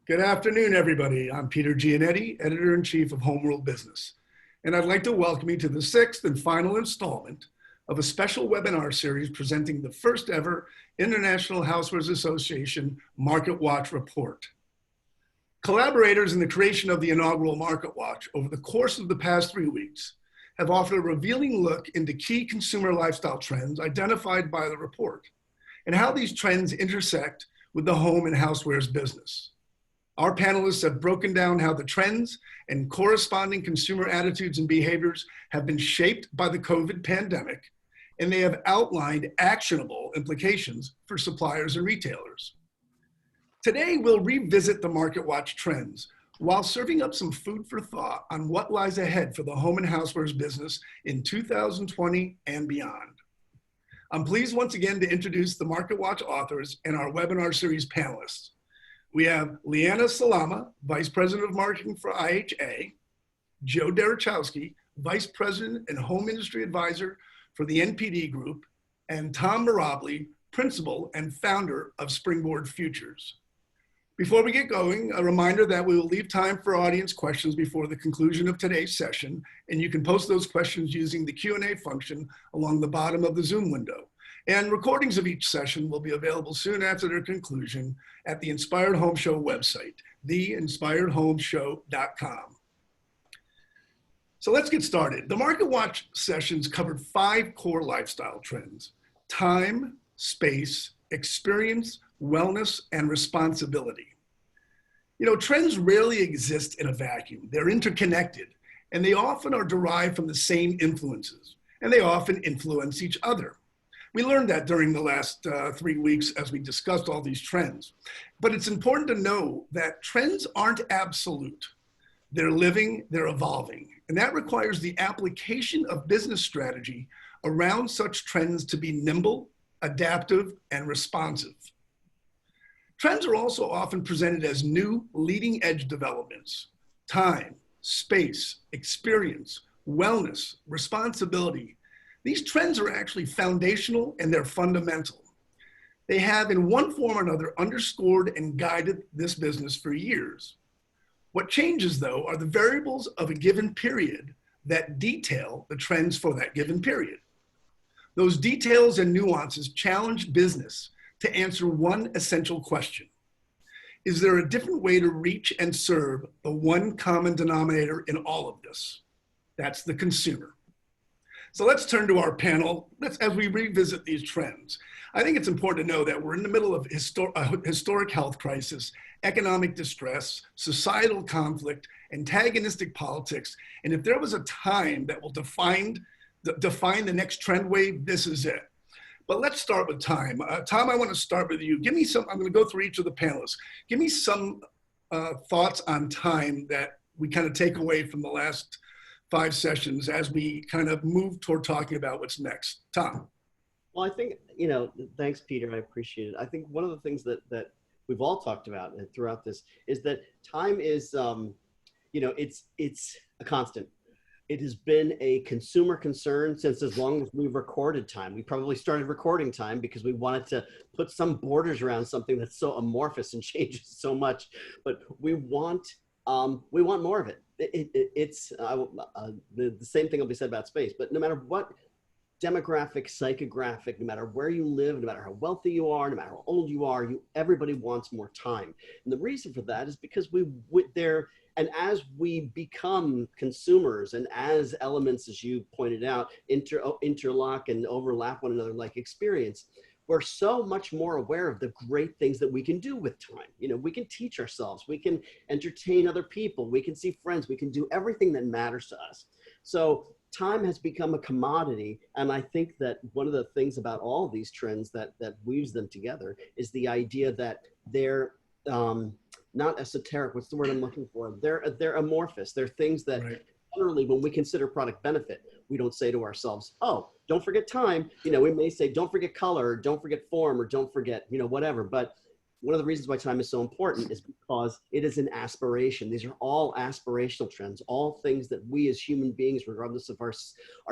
Good afternoon, everybody. I'm Peter Giannetti, Editor-in-Chief of Homeworld Business, and I'd like to welcome you to the sixth and final installment of a special webinar series presenting the first ever International Housewares Association Marketwatch report. Collaborators in the creation of the inaugural Marketwatch over the course of the past 3 weeks have offered a revealing look into key consumer lifestyle trends identified by the report and how these trends intersect with the home and housewares business. Our panelists have broken down how the trends and corresponding consumer attitudes and behaviors have been shaped by the COVID pandemic, and they have outlined actionable implications for suppliers and retailers. Today, we'll revisit the Marketwatch trends while serving up some food for thought on what lies ahead for the home and housewares business in 2020 and beyond. I'm pleased once again to introduce the Marketwatch authors and our webinar series panelists. We have Leana Salama, Vice President of Marketing for IHA, Joe Darachowski, Vice President and Home Industry Advisor for the NPD Group, and Tom Marable, Principal and Founder of Springboard Futures. Before we get going, a reminder that we will leave time for audience questions before the conclusion of today's session, and you can post those questions using the Q&A function along the bottom of the Zoom window. And recordings of each session will be available soon after their conclusion at the Inspired Home Show website, theinspiredhomeshow.com. So let's get started. The Marketwatch sessions covered 5 core lifestyle trends: time, space, experience, wellness, and responsibility. You know, trends rarely exist in a vacuum. They're interconnected, and they often are derived from the same influences, and they often influence each other. We learned that during the last 3 weeks as we discussed all these trends. But it's important to know that trends aren't absolute. They're living, they're evolving. And that requires the application of business strategy around such trends to be nimble, adaptive, and responsive. Trends are also often presented as new leading edge developments: time, space, experience, wellness, responsibility. These trends are actually foundational and they're fundamental. They have in one form or another underscored and guided this business for years. What changes though are the variables of a given period that detail the trends for that given period. Those details and nuances challenge business to answer one essential question: is there a different way to reach and serve the one common denominator in all of this? That's the consumer. So let's turn to our panel as we revisit these trends. I think it's important to know that we're in the middle of a historic health crisis, economic distress, societal conflict, antagonistic politics. And if there was a time that will define the next trend wave, this is it. But let's start with time. Tom, I want to start with you. Give me some, I'm going to go through each of the panelists. Give me some thoughts on time that we kind of take away from the last 5 sessions as we kind of move toward talking about what's next. Tom. Well, I think, you know, thanks, Peter. I appreciate it. I think one of the things that we've all talked about throughout this is that time is, you know, it's a constant. It has been a consumer concern since as long as we've recorded time. We probably started recording time because we wanted to put some borders around something that's so amorphous and changes so much, but we want more of it. It's the same thing will be said about space, but no matter what demographic, psychographic, no matter where you live, no matter how wealthy you are, no matter how old you are, everybody wants more time. And the reason for that is because and as we become consumers and as elements, as you pointed out, interlock and overlap one another like experience, we're so much more aware of the great things that we can do with time. You know, we can teach ourselves, we can entertain other people, we can see friends, we can do everything that matters to us. So time has become a commodity. And I think that one of the things about all of these trends that weaves them together is the idea that they're not esoteric. What's the word I'm looking for? They're amorphous. They're things that literally, when we consider product benefit, we don't say to ourselves, oh, don't forget time. You know, we may say, don't forget color, or don't forget form, or don't forget, you know, whatever. But one of the reasons why time is so important is because it is an aspiration. These are all aspirational trends, all things that we as human beings, regardless of our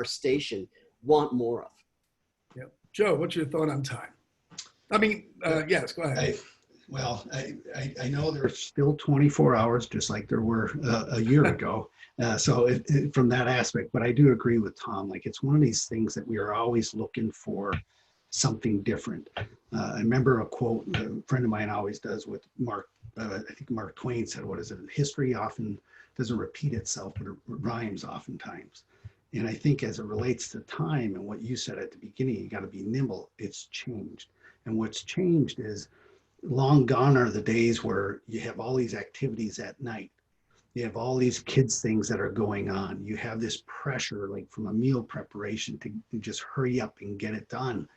station, want more of. Yep. Joe, what's your thought on time? I mean, yes, go ahead. Well, I know there's still 24 hours, just like there were a year ago. From that aspect, but I do agree with Tom. Like it's one of these things that we are always looking for something different. I remember a quote a friend of mine always does with Mark. I think Mark Twain said, "What is it? History often doesn't repeat itself, but it rhymes oftentimes." And I think as it relates to time and what you said at the beginning, you got to be nimble. It's changed, and what's changed is long gone are the days where you have all these activities at night. You have all these kids things that are going on. You have this pressure like from a meal preparation to just hurry up and get it done.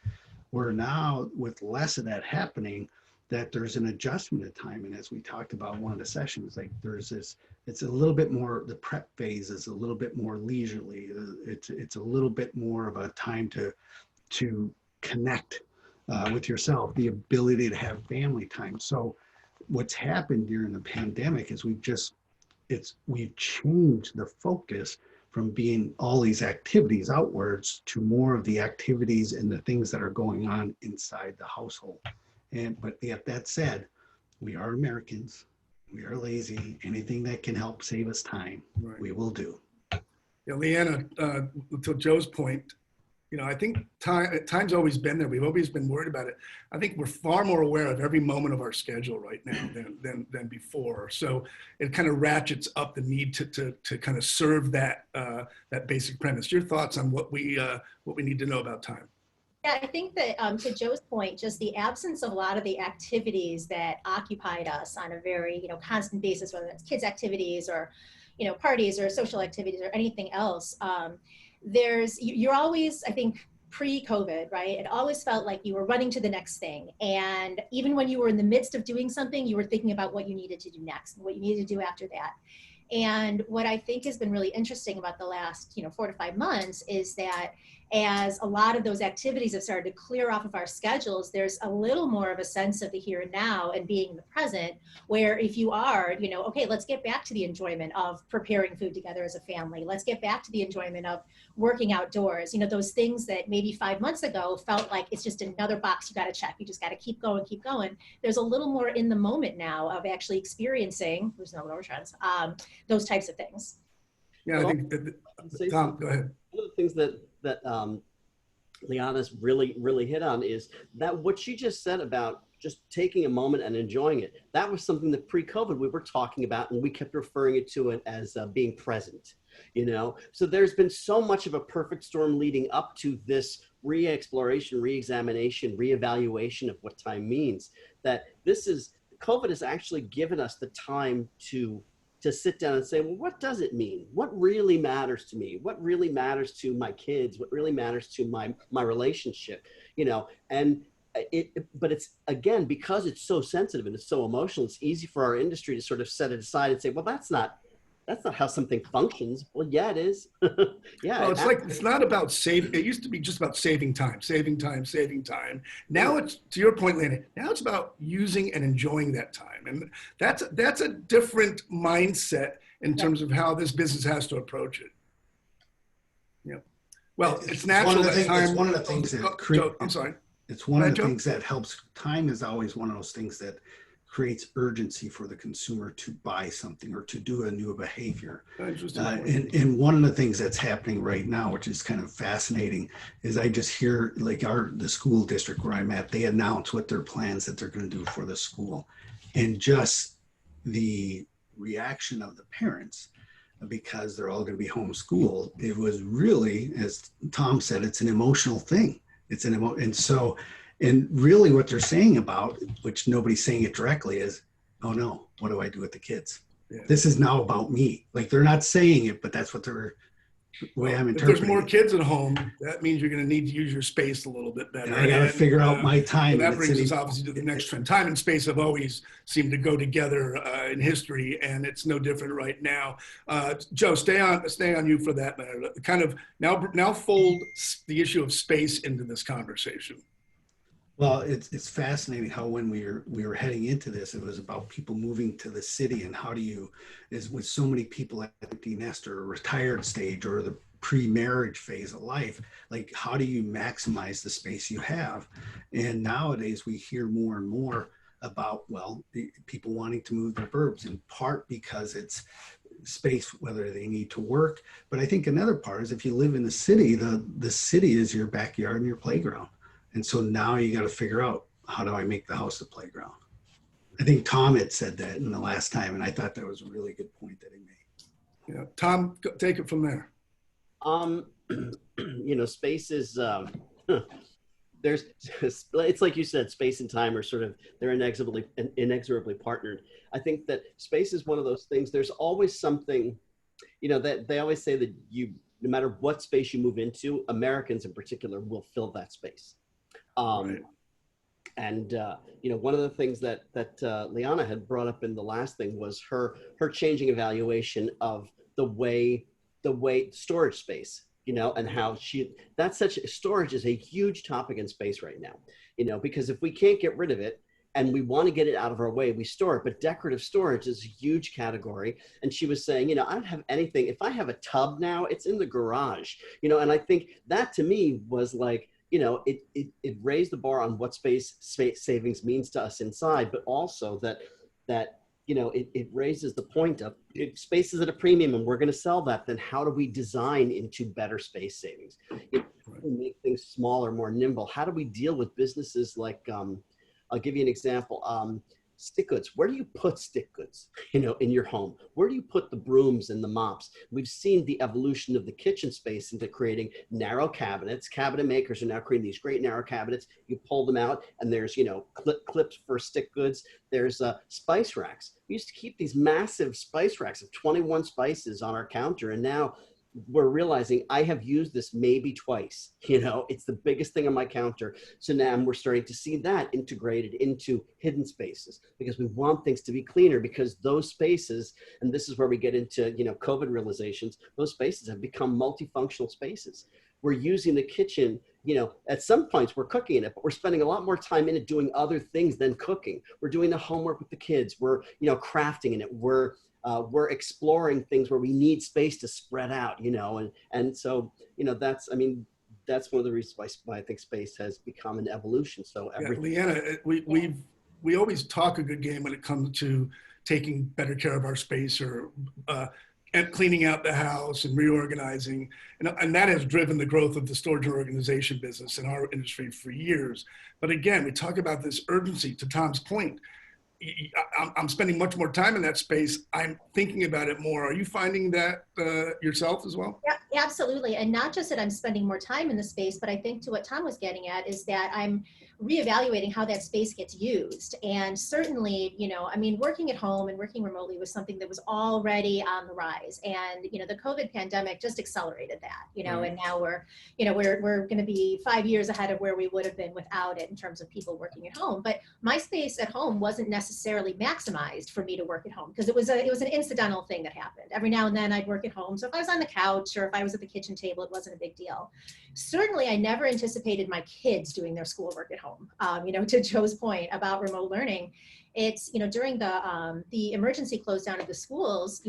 Where now with less of that happening, that there's an adjustment of time. And as we talked about one of the sessions, like there's this, it's a little bit more, the prep phase is a little bit more leisurely. It's a little bit more of a time to connect with yourself, the ability to have family time. So what's happened during the pandemic is we've changed the focus from being all these activities outwards to more of the activities and the things that are going on inside the household. But yet that said, we are Americans, we are lazy. Anything that can help save us time, right, we will do. Yeah, Leana, to Joe's point, I think time's always been there. We've always been worried about it. I think we're far more aware of every moment of our schedule right now than before. So it kind of ratchets up the need to kind of serve that basic premise. Your thoughts on what we need to know about time? Yeah, I think that to Joe's point, just the absence of a lot of the activities that occupied us on a very constant basis, whether it's kids' activities or parties or social activities or anything else. You're always, I think, pre-COVID, right? It always felt like you were running to the next thing. And even when you were in the midst of doing something, you were thinking about what you needed to do next and what you needed to do after that. And what I think has been really interesting about the last 4 to 5 months is that as a lot of those activities have started to clear off of our schedules, there's a little more of a sense of the here and now and being in the present, where if you are, okay, let's get back to the enjoyment of preparing food together as a family. Let's get back to the enjoyment of working outdoors. Those things that maybe 5 months ago felt like it's just another box you got to check. You just got to keep going, keep going. There's a little more in the moment now of actually experiencing, there's no lower trends, those types of things. Yeah, I think Tom, go ahead. One of the things that Leana's really hit on is that what she just said about just taking a moment and enjoying it. That was something that pre-COVID we were talking about, and we kept referring to it as being present. So there's been so much of a perfect storm leading up to this re-exploration, re-examination, re-evaluation of what time means, that COVID has actually given us the time to sit down and say, well, what does it mean? What really matters to me? What really matters to my kids? What really matters to my relationship? But it's, again, because it's so sensitive and it's so emotional, it's easy for our industry to sort of set it aside and say, well, that's not how something functions. Well, yeah, it is. Yeah. Well, it's not about saving. It used to be just about saving time. Now it's, to your point, Leana, now it's about using and enjoying that time. And that's a different mindset in terms of how this business has to approach it. Yeah. Well, it's natural. It's one of the things that I'm sorry. It's one of the things that helps. Time is always one of those things that creates urgency for the consumer to buy something or to do a new behavior. And one of the things that's happening right now, which is kind of fascinating, is I just hear like the school district where I'm at, they announce what their plans that they're going to do for the school. And just the reaction of the parents, because they're all going to be homeschooled, it was really, as Tom said, it's an emotional thing. And really what they're saying about, which nobody's saying it directly, is, oh no, what do I do with the kids? Yeah. This is now about me. Like they're not saying it, but that's what they're, way I'm interpreting. If there's more kids at home, that means you're going to need to use your space a little bit better. And I got to figure out my time. That brings us obviously to the next trend. Time and space have always seemed to go together in history, and it's no different right now. Joe, stay on you for that matter. Kind of now fold the issue of space into this conversation. Well, it's fascinating how when we were heading into this, it was about people moving to the city, and how do you, is with so many people at empty nest or retired stage or the pre-marriage phase of life, like how do you maximize the space you have? And nowadays we hear more and more about, well, the people wanting to move their verbs, in part because it's space, whether they need to work. But I think another part is if you live in the city, the city is your backyard and your playground. And so now you got to figure out, how do I make the house a playground? I think Tom had said that in the last time, and I thought that was a really good point that he made. Yeah, Tom, take it from there. Space is, it's like you said, space and time are sort of, they're inexorably partnered. I think that space is one of those things, there's always something, that they always say that no matter what space you move into, Americans in particular will fill that space. Right. And one of the things that Leana had brought up in the last thing was her changing evaluation of the way storage space, and how storage is a huge topic in space right now, because if we can't get rid of it and we want to get it out of our way, we store it. But decorative storage is a huge category. And she was saying, I don't have anything. If I have a tub now, it's in the garage, and I think that to me was like, it raised the bar on what space savings means to us inside, but also that it raises the point of, if space is at a premium and we're going to sell that, then how do we design into better space savings? If we make things smaller, more nimble, how do we deal with businesses like, I'll give you an example. Stick goods. Where do you put stick goods, in your home? Where do you put the brooms and the mops? We've seen the evolution of the kitchen space into creating narrow cabinets. Cabinet makers are now creating these great narrow cabinets. You pull them out and there's, clips for stick goods. There's spice racks. We used to keep these massive spice racks of 21 spices on our counter. And now we're realizing I have used this maybe twice, it's the biggest thing on my counter. So now we're starting to see that integrated into hidden spaces, because we want things to be cleaner, because those spaces, and this is where we get into, COVID realizations, those spaces have become multifunctional spaces. We're using the kitchen, at some points we're cooking in it, but we're spending a lot more time in it doing other things than cooking. We're doing the homework with the kids. We're, crafting in it. We're exploring things where we need space to spread out, and so, that's one of the reasons why I think space has become an evolution. So Leana, we always talk a good game when it comes to taking better care of our space, or and cleaning out the house and reorganizing, and that has driven the growth of the storage and organization business in our industry for years. But again, we talk about this urgency. To Tom's point, I'm spending much more time in that space. I'm thinking about it more. Are you finding that yourself as well? Yeah, absolutely. And not just that I'm spending more time in the space, but I think to what Tom was getting at is that I'm reevaluating how that space gets used. And certainly, working at home and working remotely was something that was already on the rise. And, the COVID pandemic just accelerated that, and now we're going to be 5 years ahead of where we would have been without it in terms of people working at home. But my space at home wasn't necessarily maximized for me to work at home, because it was an incidental thing that happened. Every now and then I'd work at home. So if I was on the couch or if I was at the kitchen table, it wasn't a big deal. Certainly, I never anticipated my kids doing their schoolwork at home. To Joe's point about remote learning, it's, during the emergency close down of the schools,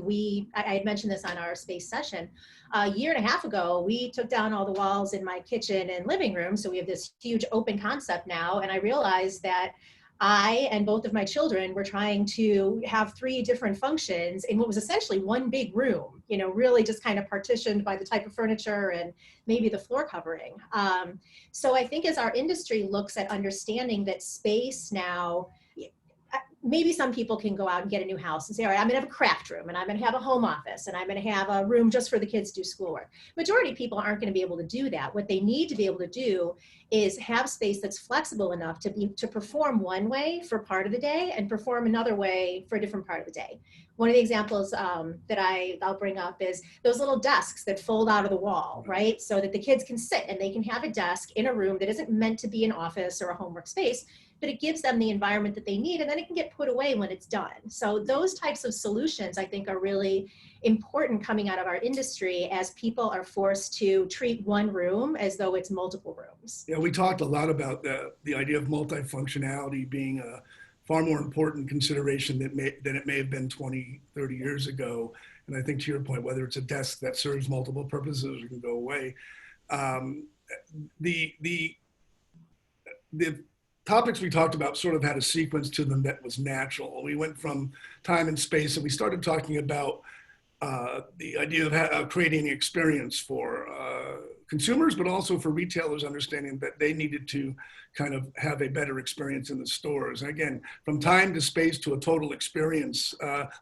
I had mentioned this on our space session, a year and a half ago, we took down all the walls in my kitchen and living room. So we have this huge open concept now. And I realized that I and both of my children were trying to have 3 different functions in what was essentially one big room, really just kind of partitioned by the type of furniture and maybe the floor covering. So I think as our industry looks at understanding that space now, maybe some people can go out and get a new house and say, all right, I'm gonna have a craft room and I'm gonna have a home office and I'm gonna have a room just for the kids to do schoolwork. Majority of people aren't gonna be able to do that. What they need to be able to do is have space that's flexible enough to perform one way for part of the day and perform another way for a different part of the day. One of the examples that I'll bring up is those little desks that fold out of the wall, right? So that the kids can sit and they can have a desk in a room that isn't meant to be an office or a homework space, but it gives them the environment that they need, and then it can get put away when it's done. So those types of solutions, I think, are really important coming out of our industry as people are forced to treat one room as though it's multiple rooms. Yeah, we talked a lot about the idea of multifunctionality being a far more important consideration than it may have been 20, 30 years ago. And I think to your point, whether it's a desk that serves multiple purposes or can go away, the topics we talked about sort of had a sequence to them that was natural. We went from time and space, and we started talking about the idea of creating an experience for consumers, but also for retailers, understanding that they needed to kind of have a better experience in the stores. And again, from time to space to a total experience.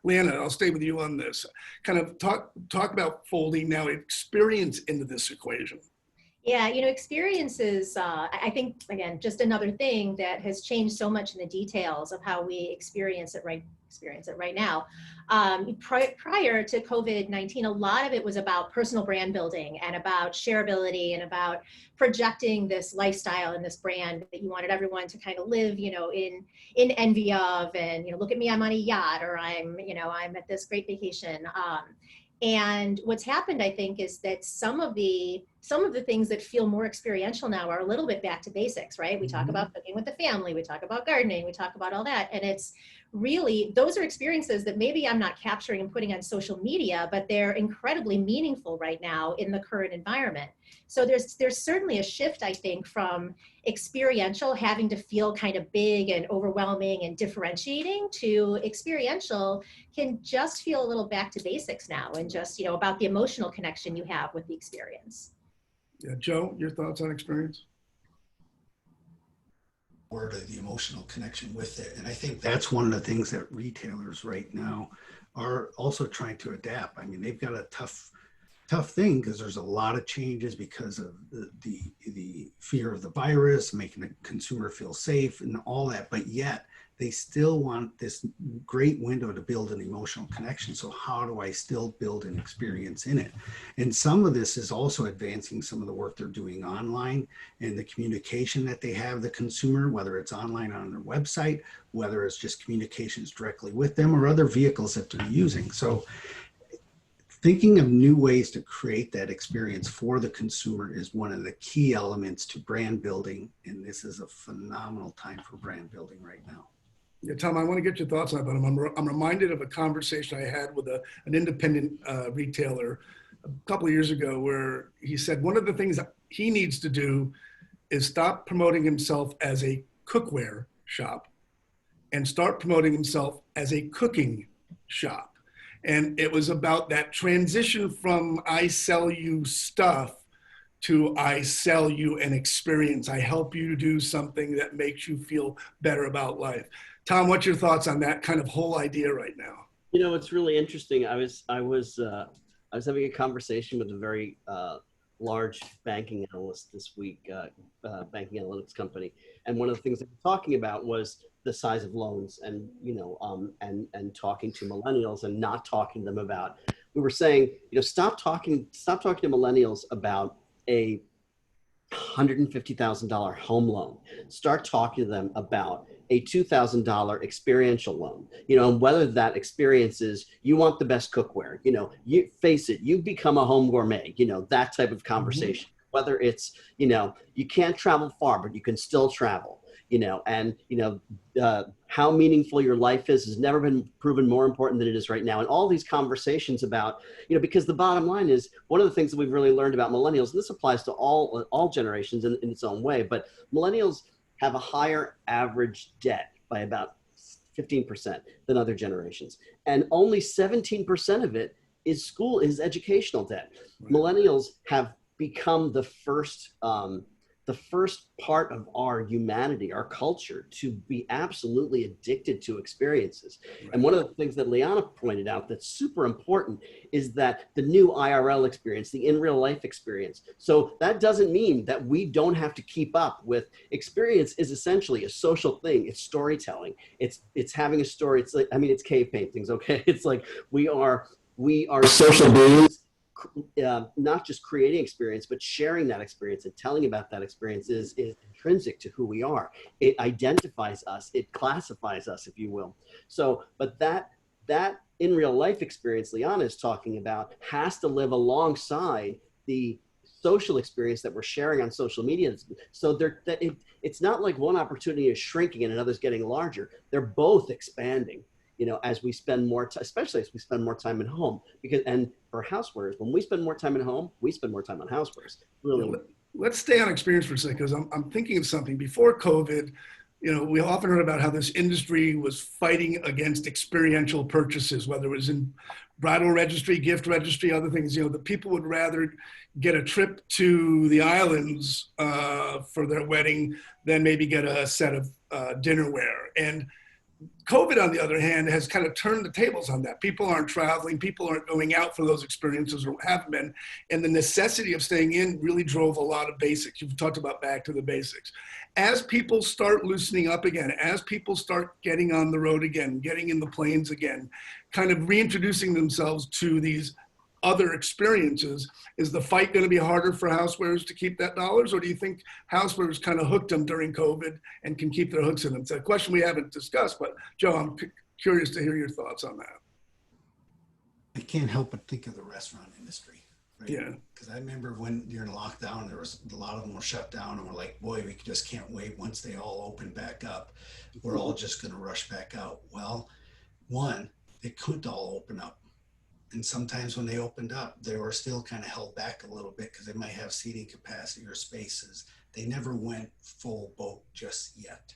Leana, I'll stay with you on this. Kind of talk about folding now experience into this equation. Yeah, experiences, I think, again, just another thing that has changed so much in the details of how we experience it right now. Prior to COVID-19, a lot of it was about personal brand building and about shareability and about projecting this lifestyle and this brand that you wanted everyone to kind of live, in envy of, and, look at me, I'm on a yacht, or I'm at this great vacation. And what's happened, I think, is that some of the things that feel more experiential now are a little bit back to basics, right? We talk about cooking with the family, we talk about gardening, we talk about all that. And it's really, those are experiences that maybe I'm not capturing and putting on social media, but they're incredibly meaningful right now in the current environment. So there's certainly a shift, I think, from experiential having to feel kind of big and overwhelming and differentiating to experiential can just feel a little back to basics now, and just, about the emotional connection you have with the experience. Yeah, Joe, your thoughts on experience? Or the emotional connection with it. And I think that's one of the things that retailers right now are also trying to adapt. I mean, they've got a tough thing because there's a lot of changes because of the fear of the virus, making the consumer feel safe and all that, but yet they still want this great window to build an emotional connection. So how do I still build an experience in it? And some of this is also advancing some of the work they're doing online and the communication that they have the consumer, whether it's online on their website, whether it's just communications directly with them or other vehicles that they're using. So thinking of new ways to create that experience for the consumer is one of the key elements to brand building. And this is a phenomenal time for brand building right now. Yeah, Tom, I want to get your thoughts on it, but I'm reminded of a conversation I had with an independent retailer a couple of years ago, where he said one of the things he needs to do is stop promoting himself as a cookware shop and start promoting himself as a cooking shop. And it was about that transition from I sell you stuff to I sell you an experience. I help you do something that makes you feel better about life. Tom, what's your thoughts on that kind of whole idea right now? It's really interesting. I was having a conversation with a very large banking analyst this week, banking analytics company, and one of the things that we're talking about was the size of loans, and and talking to millennials and not talking to them about. We were saying, stop talking to millennials about a $150,000 home loan. Start talking to them about a $2,000 experiential loan, and whether that experience is you want the best cookware, you face it, you become a home gourmet, that type of conversation, whether it's, you can't travel far, but you can still travel, how meaningful your life is has never been proven more important than it is right now. And all these conversations about, because the bottom line is one of the things that we've really learned about millennials, and this applies to all generations in its own way, but millennials have a higher average debt by about 15% than other generations. And only 17% of it is educational debt. Right. Millennials have become the first part of our humanity, our culture, to be absolutely addicted to experiences. Right. And one of the things that Leana pointed out that's super important is that the new IRL experience, the in real life experience. So that doesn't mean that we don't have to keep up with experience. Is essentially a social thing. It's storytelling. It's having a story. It's like, it's cave paintings. Okay. It's like we are social beings. Not just creating experience, but sharing that experience and telling about that experience is intrinsic to who we are. It identifies us, it classifies us, if you will. So, but that in real life experience Leana is talking about has to live alongside the social experience that we're sharing on social media. So it's not like one opportunity is shrinking and another's getting larger. They're both expanding. As we spend more time, especially as we spend more time at home, and for Housewares, when we spend more time at home, we spend more time on Housewares. Really. Let's stay on experience for a second, because I'm thinking of something before COVID. we often heard about how this industry was fighting against experiential purchases, whether it was in bridal registry, gift registry, other things. The people would rather get a trip to the islands for their wedding than maybe get a set of dinnerware. And COVID, on the other hand, has kind of turned the tables on that. People aren't traveling, people aren't going out for those experiences or haven't been. And the necessity of staying in really drove a lot of basics. You've talked about back to the basics. As people start loosening up again, as people start getting on the road again, getting in the planes again, kind of reintroducing themselves to these other experiences, is the fight going to be harder for Housewares to keep that dollars? Or do you think Housewares kind of hooked them during COVID and can keep their hooks in them? It's a question we haven't discussed, but Joe, I'm curious to hear your thoughts on that. I can't help but think of the restaurant industry. Right? Yeah. Because I remember when during lockdown, there was a lot of them were shut down, and we're like, boy, we just can't wait. Once they all open back up, we're all just going to rush back out. Well, one, they couldn't all open up. And sometimes when they opened up, they were still kind of held back a little bit because they might have seating capacity or spaces. They never went full boat just yet.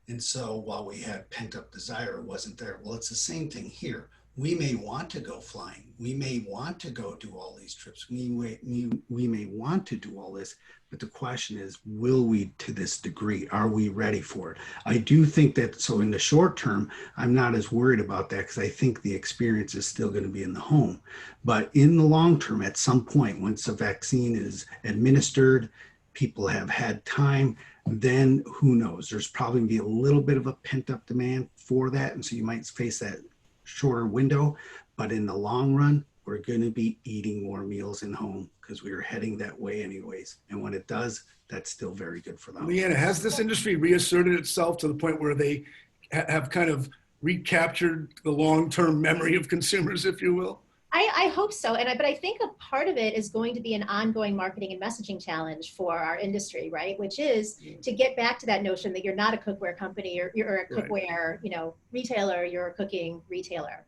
And so while we had pent up desire, it wasn't there. Well, it's the same thing here. We may want to go flying. We may want to go do all these trips. We may want to do all this, but the question is, will we to this degree? Are we ready for it? I do think that, so in the short term, I'm not as worried about that because I think the experience is still going to be in the home. But in the long term, at some point, once the vaccine is administered, people have had time, then who knows? There's probably going to be a little bit of a pent up demand for that. And so you might face that shorter window, but in the long run, we're going to be eating more meals in home because we are heading that way anyways. And when it does, that's still very good for them. Leanna, has this industry reasserted itself to the point where they have kind of recaptured the long-term memory of consumers, if you will? I hope so, but I think a part of it is going to be an ongoing marketing and messaging challenge for our industry, right? Which is to get back to that notion that you're not a cookware company, or you're a cookware, retailer. You're a cooking retailer.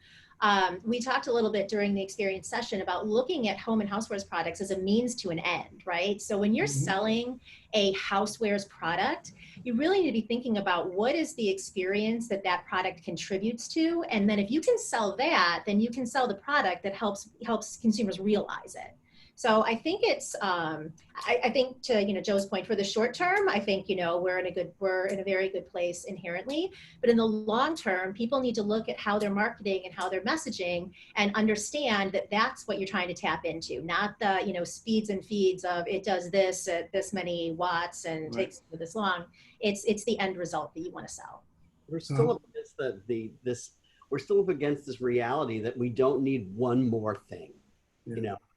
We talked a little bit during the experience session about looking at home and housewares products as a means to an end, right? So when you're selling a housewares product, you really need to be thinking about what is the experience that that product contributes to. And then if you can sell that, then you can sell the product that helps consumers realize it. So I think it's, I think to Joe's point, for the short term, I think we're in a very good place inherently. But in the long term, people need to look at how they're marketing and how they're messaging and understand that that's what you're trying to tap into, not the speeds and feeds of it does this at this many watts and takes this long. It's the end result that you want to sell. We're still up against we're still up against this reality that we don't need one more thing,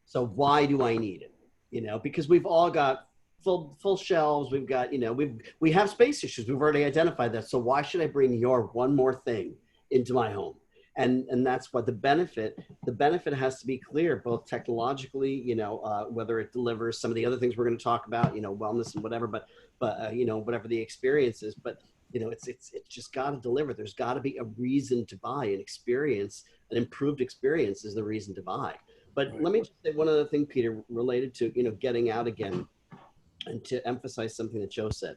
So why do I need it? Because we've all got full shelves. We've got, we have space issues. We've already identified that. So why should I bring your one more thing into my home? And that's what the benefit has to be clear, both technologically, whether it delivers some of the other things we're going to talk about, wellness and whatever, but whatever the experience is, but it's just got to deliver. There's got to be a reason to buy. An improved experience is the reason to buy. But let me just say one other thing, Peter, related to, getting out again, and to emphasize something that Joe said.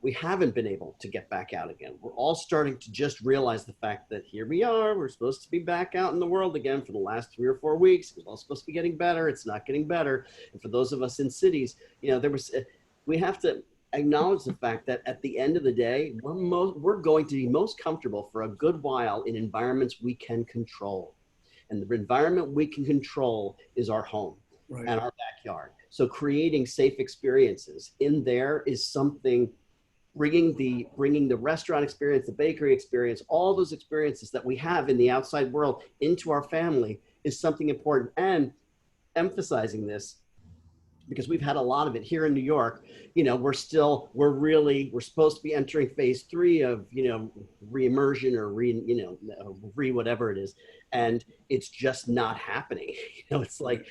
We haven't been able to get back out again. We're all starting to just realize the fact that here we are. We're supposed to be back out in the world again for the last 3 or 4 weeks. It's all supposed to be getting better. It's not getting better. And for those of us in cities, we have to acknowledge the fact that at the end of the day, we're going to be most comfortable for a good while in environments we can control. And the environment we can control is our home and our backyard. So creating safe experiences in there is something, bringing the restaurant experience, the bakery experience, all those experiences that we have in the outside world into our family is something important. And emphasizing this, because we've had a lot of it here in New York, we're supposed to be entering phase 3 of, re-immersion or whatever it is. And it's just not happening. It's like,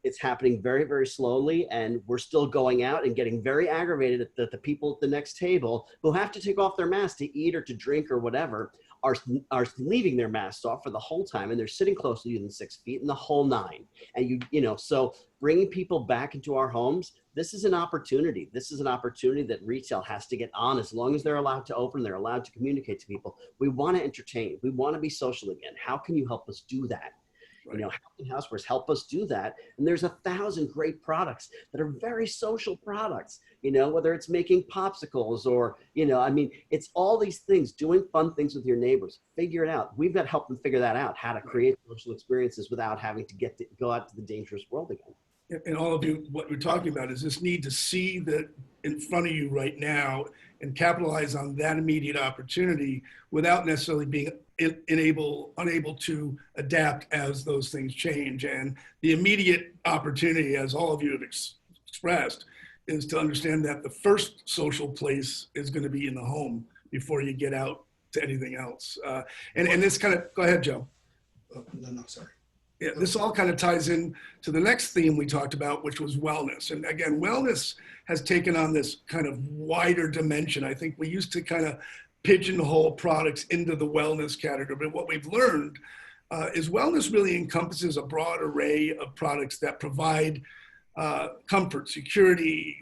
it's happening very, very slowly. And we're still going out and getting very aggravated at the people at the next table who have to take off their mask to eat or to drink or whatever are leaving their masks off for the whole time, and they're sitting close to you than 6 feet and the whole nine. And so bringing people back into our homes, this is an opportunity. This is an opportunity that retail has to get on. As long as they're allowed to open, they're allowed to communicate to people. We want to entertain. We want to be social again. How can you help us do that? Right. How can Housewares help us do that? And there's 1,000 great products that are very social products, whether it's making popsicles or, it's all these things, doing fun things with your neighbors. Figure it out. We've got to help them figure that out, how to create social experiences without having to go out to the dangerous world again. And all of you, what we're talking about is this need to see that in front of you right now and capitalize on that immediate opportunity without necessarily being unable to adapt as those things change. And the immediate opportunity, as all of you have expressed, is to understand that the first social place is going to be in the home before you get out to anything else. And this kind of, go ahead, Joe. No, sorry. Yeah, this all kind of ties in to the next theme we talked about, which was wellness. And again, wellness has taken on this kind of wider dimension. I think we used to kind of pigeonhole products into the wellness category, but what we've learned is wellness really encompasses a broad array of products that provide comfort, security,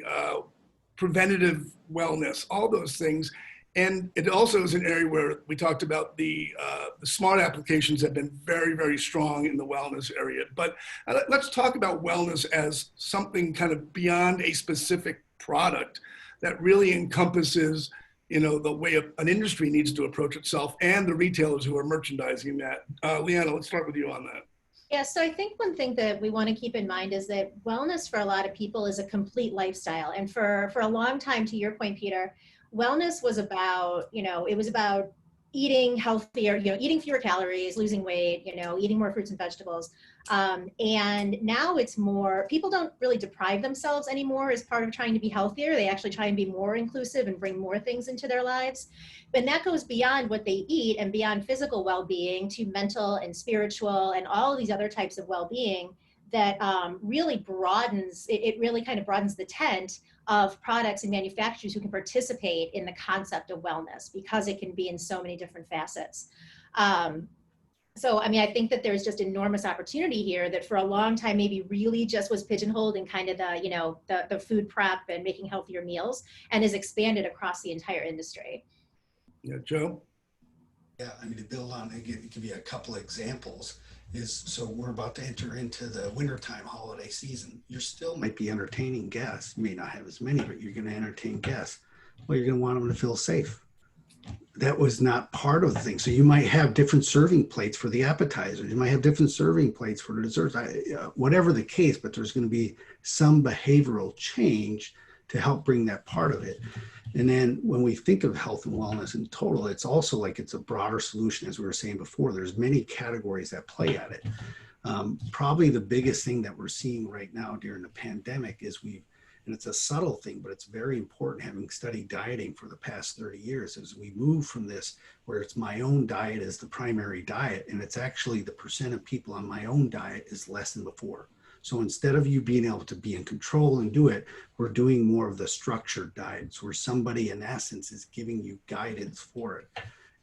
preventative wellness, all those things. And it also is an area where we talked about the smart applications have been very, very strong in the wellness area. But let's talk about wellness as something kind of beyond a specific product that really encompasses, the way an industry needs to approach itself and the retailers who are merchandising that. Leana, let's start with you on that. Yeah, so I think one thing that we want to keep in mind is that wellness for a lot of people is a complete lifestyle. And for a long time, to your point, Peter, wellness was about, it was about eating healthier, eating fewer calories, losing weight, eating more fruits and vegetables. And now it's more, people don't really deprive themselves anymore as part of trying to be healthier. They actually try and be more inclusive and bring more things into their lives. But that goes beyond what they eat and beyond physical well-being to mental and spiritual and all of these other types of well-being that really broadens, it really kind of broadens the tent of products and manufacturers who can participate in the concept of wellness because it can be in so many different facets. So, I think that there's just enormous opportunity here that for a long time maybe really just was pigeonholed in kind of the food prep and making healthier meals and has expanded across the entire industry. Yeah, Joe? Yeah, to build on and give you a couple of examples so we're about to enter into the wintertime holiday season. You still might be entertaining guests. You may not have as many, but you're going to entertain guests. Well, you're going to want them to feel safe. That was not part of the thing. So you might have different serving plates for the appetizers. You might have different serving plates for the desserts, whatever the case, but there's going to be some behavioral change to help bring that part of it. And then when we think of health and wellness in total, it's also like it's a broader solution. As we were saying before, there's many categories that play at it. Probably the biggest thing that we're seeing right now during the pandemic is and it's a subtle thing, but it's very important, having studied dieting for the past 30 years, as we move from this where it's my own diet as the primary diet, and it's actually the percent of people on my own diet is less than before. So instead of you being able to be in control and do it, we're doing more of the structured diets where somebody in essence is giving you guidance for it.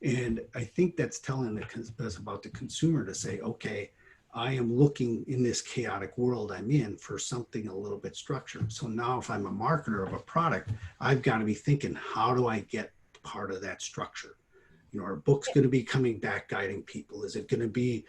And I think that's telling us about the consumer to say, okay, I am looking in this chaotic world I'm in for something a little bit structured. So now if I'm a marketer of a product, I've got to be thinking, how do I get part of that structure? Our book's going to be coming back guiding people. Is it going to be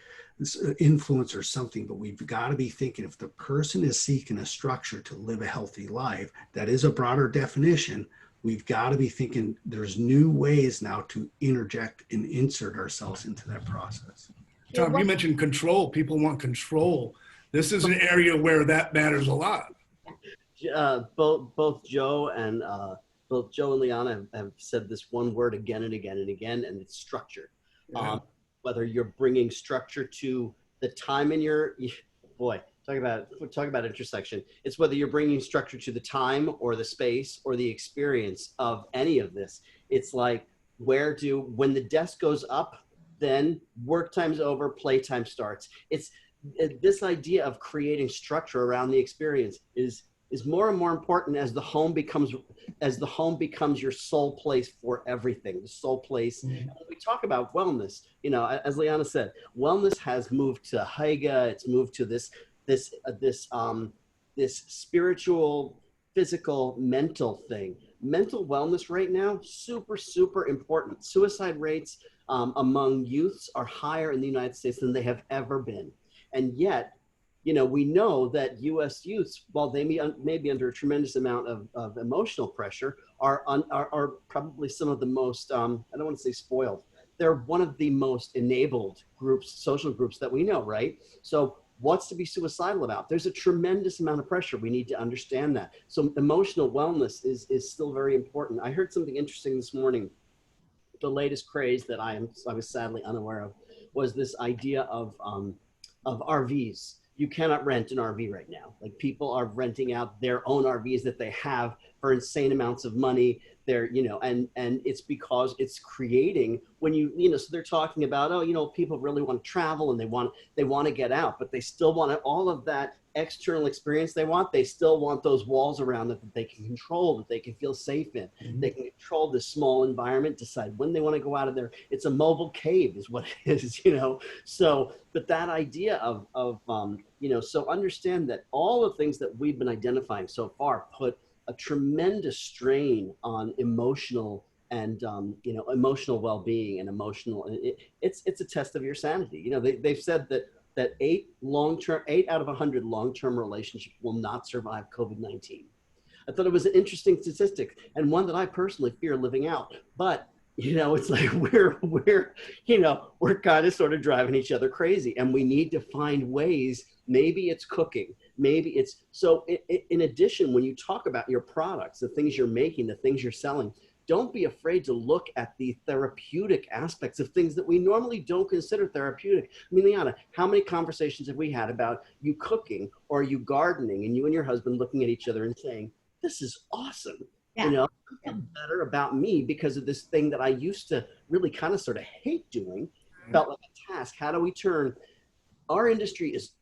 influence or something? But we've got to be thinking, if the person is seeking a structure to live a healthy life, that is a broader definition. We've got to be thinking there's new ways now to interject and insert ourselves into that process. Tom, you mentioned control. People want control. This is an area where that matters a lot. Both Joe and Leana have said this one word again and again and again, and it's structure. Yeah. Whether you're bringing structure to the time in talk about intersection. It's whether you're bringing structure to the time or the space or the experience of any of this. It's like, when the desk goes up, then work time's over, playtime starts. It's this idea of creating structure around the experience is is more and more important as the home becomes your sole place for everything, the sole place. Mhm. When we talk about wellness, you know, as Leana said, wellness has moved to Haiga. It's moved to this spiritual, physical, mental thing. Mental wellness right now, super, super important. Suicide rates among youths are higher in the United States than they have ever been. And yet, you know, we know that U.S. youths, while they may be under a tremendous amount of emotional pressure, are probably some of the most, I don't want to say spoiled. They're one of the most enabled groups, social groups that we know, right? So what's to be suicidal about? There's a tremendous amount of pressure. We need to understand that. So emotional wellness is still very important. I heard something interesting this morning. The latest craze that I was sadly unaware of was this idea of RVs. You cannot rent an RV right now. Like, people are renting out their own RVs that they have for insane amounts of money. They're, you know, and it's because it's creating, when you know, so they're talking about, oh, you know, people really want to travel and they want to get out, but they still want all of that external experience they still want those walls around it that they can control, that they can feel safe in. Mhm. They can control this small environment, decide when they want to go out of there. It's a mobile cave is what it is, you know? So, but that idea of you know, so understand that all the things that we've been identifying so far put a tremendous strain on emotional and you know, emotional well-being and emotional, it's a test of your sanity. You know, they've said that 8 out of 100 long-term relationships will not survive COVID-19. I thought it was an interesting statistic, and one that I personally fear living out. But, you know, it's like we're you know, we're kind of sort of driving each other crazy, and we need to find ways. Maybe it's cooking. Maybe it's, so in addition, when you talk about your products, the things you're making, the things you're selling, don't be afraid to look at the therapeutic aspects of things that we normally don't consider therapeutic. I mean, Leana, how many conversations have we had about you cooking or you gardening and you and your husband looking at each other and saying, this is awesome. Yeah. You know, I Yeah. feel better about me because of this thing that I used to really kind of sort of hate doing, felt like a task. How do we turn, our industry is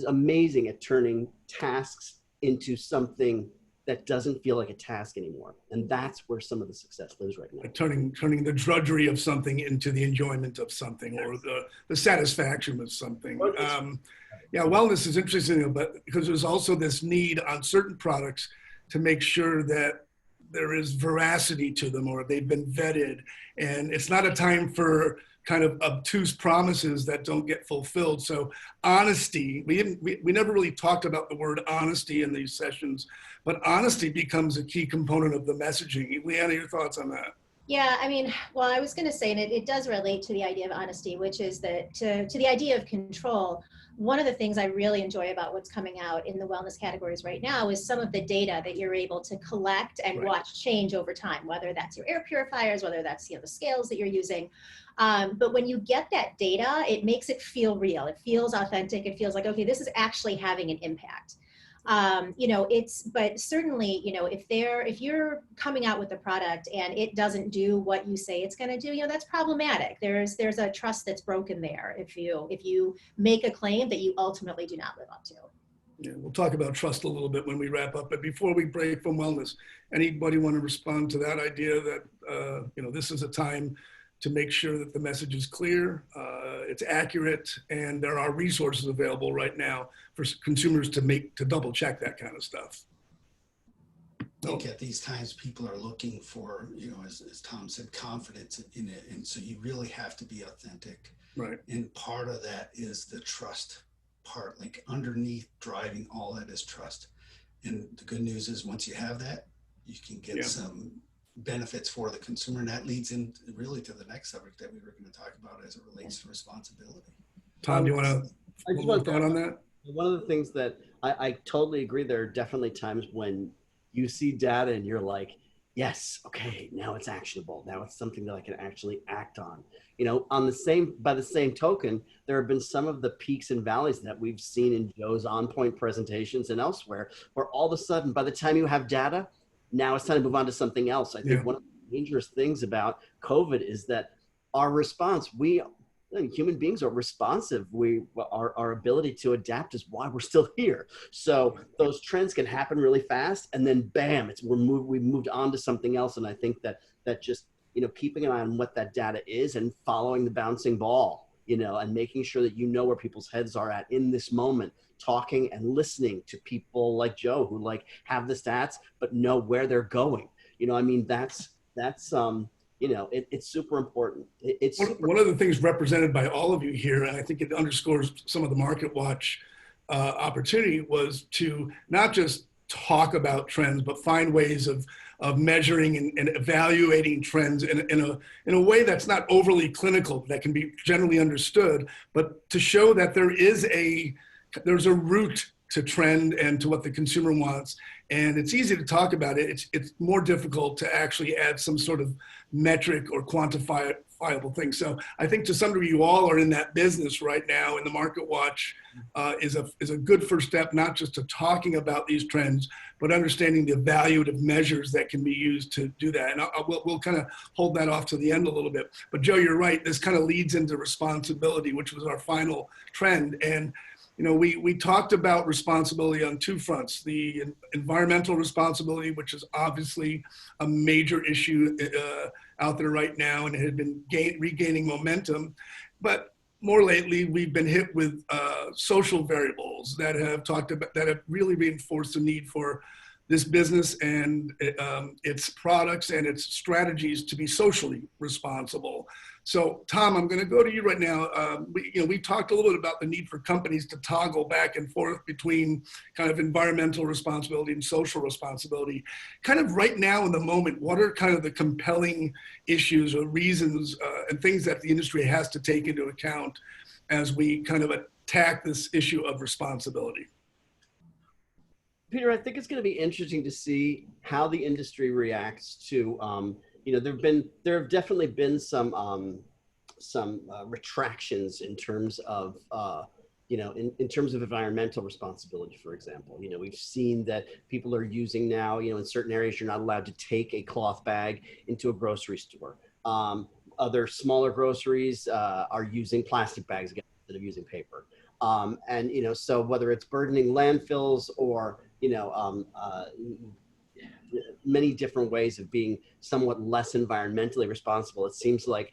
amazing at turning tasks into something that doesn't feel like a task anymore. And that's where some of the success lives right now. Turning the drudgery of something into the enjoyment of something, or the satisfaction of something. Yeah, wellness is interesting, but because there's also this need on certain products to make sure that there is veracity to them, or they've been vetted. And it's not a time for kind of obtuse promises that don't get fulfilled. So honesty, we never really talked about the word honesty in these sessions, but honesty becomes a key component of the messaging. Leana, your thoughts on that? Yeah, I mean, well, I was going to say, and it does relate to the idea of honesty, which is that to the idea of control. One of the things I really enjoy about what's coming out in the wellness categories right now is some of the data that you're able to collect and watch change over time, whether that's your air purifiers, whether that's, you know, the scales that you're using. But when you get that data, it makes it feel real. It feels authentic. It feels like, okay, this is actually having an impact. You know, but certainly, you know, if you're coming out with a product and it doesn't do what you say it's going to do, you know, that's problematic. There's a trust that's broken there if you make a claim that you ultimately do not live up to. Yeah, we'll talk about trust a little bit when we wrap up. But before we break from wellness, anybody want to respond to that idea that, you know, this is a time to make sure that the message is clear, it's accurate, and there are resources available right now for consumers to double check that kind of stuff. I think at these times people are looking for, you know, as Tom said, confidence in it. And so you really have to be authentic. Right. And part of that is the trust part, like underneath driving all that is trust. And the good news is once you have that, you can get some benefits for the consumer. And that leads in really to the next subject that we were going to talk about as it relates to responsibility. Tom, do you want to thought on that? One of the things that I totally agree, there are definitely times when you see data and you're like, yes, okay, now it's actionable. Now it's something that I can actually act on. You know, by the same token, there have been some of the peaks and valleys that we've seen in Joe's on-point presentations and elsewhere, where all of a sudden, by the time you have data, now it's time to move on to something else. I think one of the dangerous things about COVID is that our response, human beings are responsive. Our ability to adapt is why we're still here. So those trends can happen really fast, and then bam, we've moved on to something else. And I think that just, keeping an eye on what that data is and following the bouncing ball, and making sure that where people's heads are at in this moment, talking and listening to people like Joe who have the stats but know where they're going. It's super important. One of the things represented by all of you here, and I think it underscores some of the Marketwatch opportunity, was to not just talk about trends, but find ways of measuring and evaluating trends in a way that's not overly clinical, that can be generally understood, but to show that there's a root to trend and to what the consumer wants. And it's easy to talk about it. It's more difficult to actually add some sort of metric or quantifiable thing. So I think to some degree you all are in that business right now, and the Marketwatch is a good first step, not just to talking about these trends, but understanding the evaluative measures that can be used to do that. And we'll kind of hold that off to the end a little bit. But Joe, you're right. This kind of leads into responsibility, which was our final trend. And we talked about responsibility on two fronts: the environmental responsibility, which is obviously a major issue out there right now, and it had been regaining momentum. But more lately, we've been hit with social variables that have really reinforced the need for this business and its products and its strategies to be socially responsible. So, Tom, I'm going to go to you right now. We talked a little bit about the need for companies to toggle back and forth between kind of environmental responsibility and social responsibility. Kind of right now in the moment, what are kind of the compelling issues or reasons and things that the industry has to take into account as we kind of attack this issue of responsibility? Peter, I think it's going to be interesting to see how the industry reacts to, there have definitely been some retractions in terms of, in terms of environmental responsibility, for example. We've seen that people are using now, in certain areas, you're not allowed to take a cloth bag into a grocery store. Other smaller groceries are using plastic bags again instead of using paper. So whether it's burdening landfills or, many different ways of being somewhat less environmentally responsible, it seems like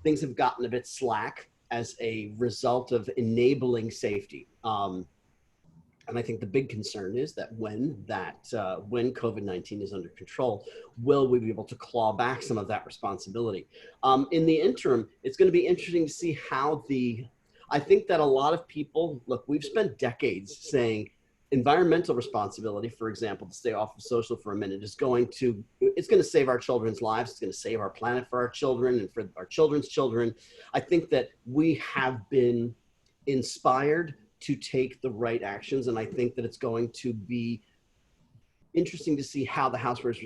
things have gotten a bit slack as a result of enabling safety. And I think the big concern is that when COVID-19 is under control, will we be able to claw back some of that responsibility? In the interim, it's going to be interesting to see how I think that a lot of people, look, we've spent decades saying environmental responsibility, for example, to stay off of social for a minute, it's going to save our children's lives. It's going to save our planet for our children and for our children's children. I think that we have been inspired to take the right actions. And I think that it's going to be interesting to see how the housewares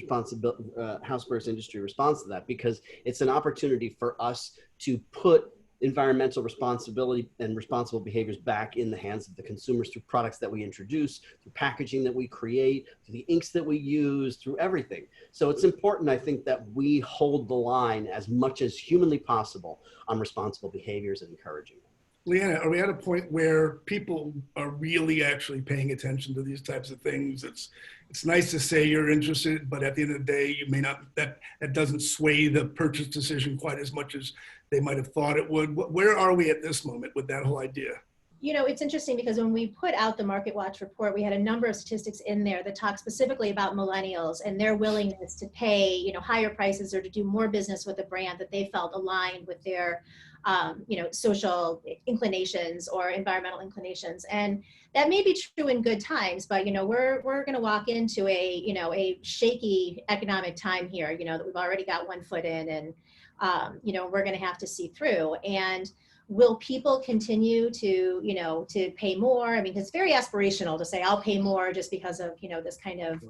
industry responds to that, because it's an opportunity for us to put environmental responsibility and responsible behaviors back in the hands of the consumers through products that we introduce, through packaging that we create, through the inks that we use, through everything. So it's important, I think, that we hold the line as much as humanly possible on responsible behaviors and encouraging them. Leana, are we at a point where people are really actually paying attention to these types of things? It's nice to say you're interested, but at the end of the day, you may not, that doesn't sway the purchase decision quite as much as they might have thought it would. Where are we at this moment with that whole idea? It's interesting because when we put out the Marketwatch report, we had a number of statistics in there that talk specifically about millennials and their willingness to pay, higher prices or to do more business with a brand that they felt aligned with their, social inclinations or environmental inclinations. And that may be true in good times, but, we're going to walk into a shaky economic time here, that we've already got one foot in and, we're going to have to see through. And will people continue to, to pay more? I mean, it's very aspirational to say, I'll pay more just because of, this kind of,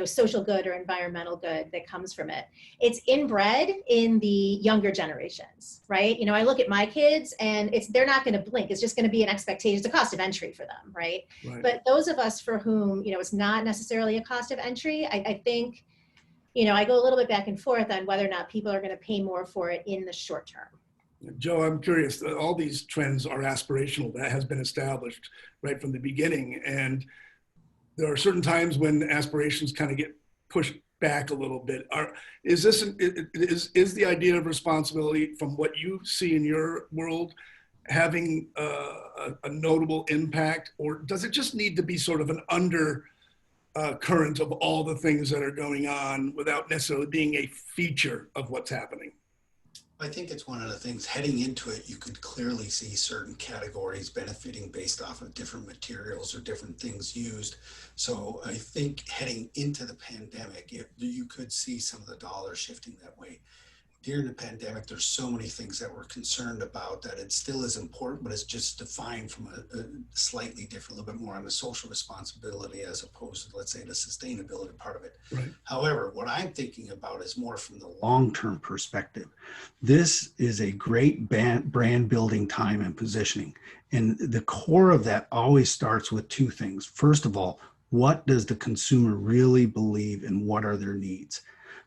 social good or environmental good that comes from it. It's inbred in the younger generations, right? I look at my kids and they're not going to blink. It's just going to be an expectation. It's a cost of entry for them, right? But those of us for whom, it's not necessarily a cost of entry, I think, I go a little bit back and forth on whether or not people are going to pay more for it in the short term. Joe, I'm curious, all these trends are aspirational. That has been established right from the beginning. And there are certain times when aspirations kind of get pushed back a little bit. Is the idea of responsibility, from what you see in your world, having a notable impact, or does it just need to be sort of an undercurrent of all the things that are going on without necessarily being a feature of what's happening? I think it's one of the things heading into it, you could clearly see certain categories benefiting based off of different materials or different things used. So I think heading into the pandemic, you could see some of the dollars shifting that way. During the pandemic, there's so many things that we're concerned about that it still is important, but it's just defined from a slightly different, a little bit more on the social responsibility as opposed to, let's say, the sustainability part of it. Right. However, what I'm thinking about is more from the Long-term perspective. This is a great brand building time and positioning. And the core of that always starts with two things. First of all, what does the consumer really believe and what are their needs?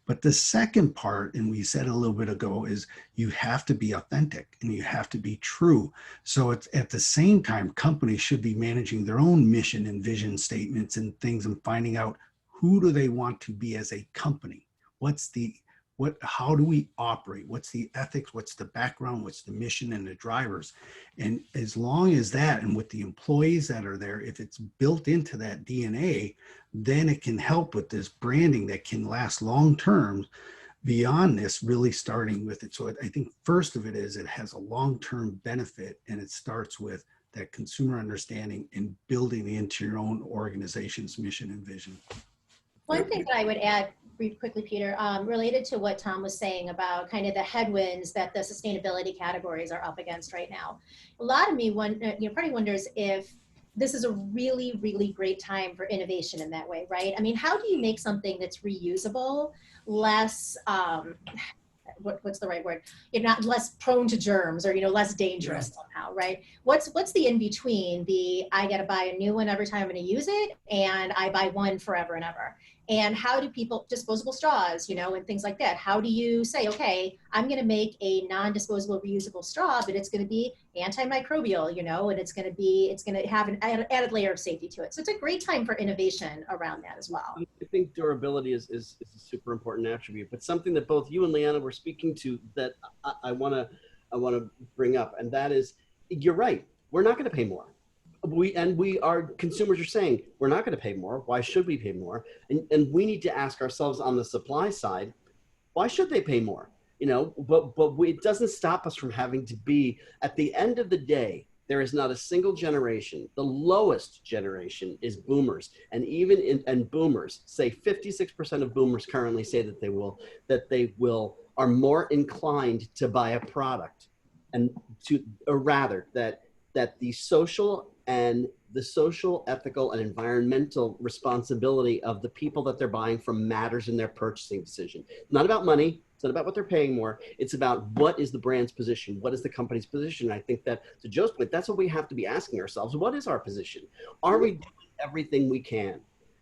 But the second part, and we said a little bit ago, is you have to be authentic and you have to be true. So it's at the same time, companies should be managing their own mission and vision statements and things and finding out who do they want to be as a company? How do we operate? What's the ethics? What's the background? What's the mission and the drivers? And as long as that, and with the employees that are there, if it's built into that DNA, then it can help with this branding that can last long term beyond this, really starting with it. So I think first of it is it has a long-term benefit, and it starts with that consumer understanding and building into your own organization's mission and vision. One thing that I would add quickly, Peter, related to what Tom was saying about kind of the headwinds that the sustainability categories are up against right now. A lot of me, probably wonders if this is a really, really great time for innovation in that way, right? I mean, how do you make something that's reusable, less, what's the right word? You're not less prone to germs or, less dangerous somehow, right? What's the in between I got to buy a new one every time I'm going to use it, and I buy one forever and ever? And how do people, disposable straws, and things like that, how do you say, okay, I'm going to make a non-disposable reusable straw, but it's going to be antimicrobial, and it's going to have an added layer of safety to it. So it's a great time for innovation around that as well. I think durability is a super important attribute, but something that both you and Leana were speaking to that I want to bring up, and that is, you're right, we're not going to pay more. Consumers are saying, we're not going to pay more. Why should we pay more? And we need to ask ourselves on the supply side, why should they pay more? But it doesn't stop us from having to be, at the end of the day, there is not a single generation. The lowest generation is boomers. And and boomers say 56% of boomers currently say that they are more inclined to buy a product, or rather that the social, ethical, and environmental responsibility of the people that they're buying from matters in their purchasing decision. It's not about money. It's not about what they're paying more. It's about what is the brand's position? What is the company's position? And I think that, to Joe's point, that's what we have to be asking ourselves. What is our position? Are we doing everything we can?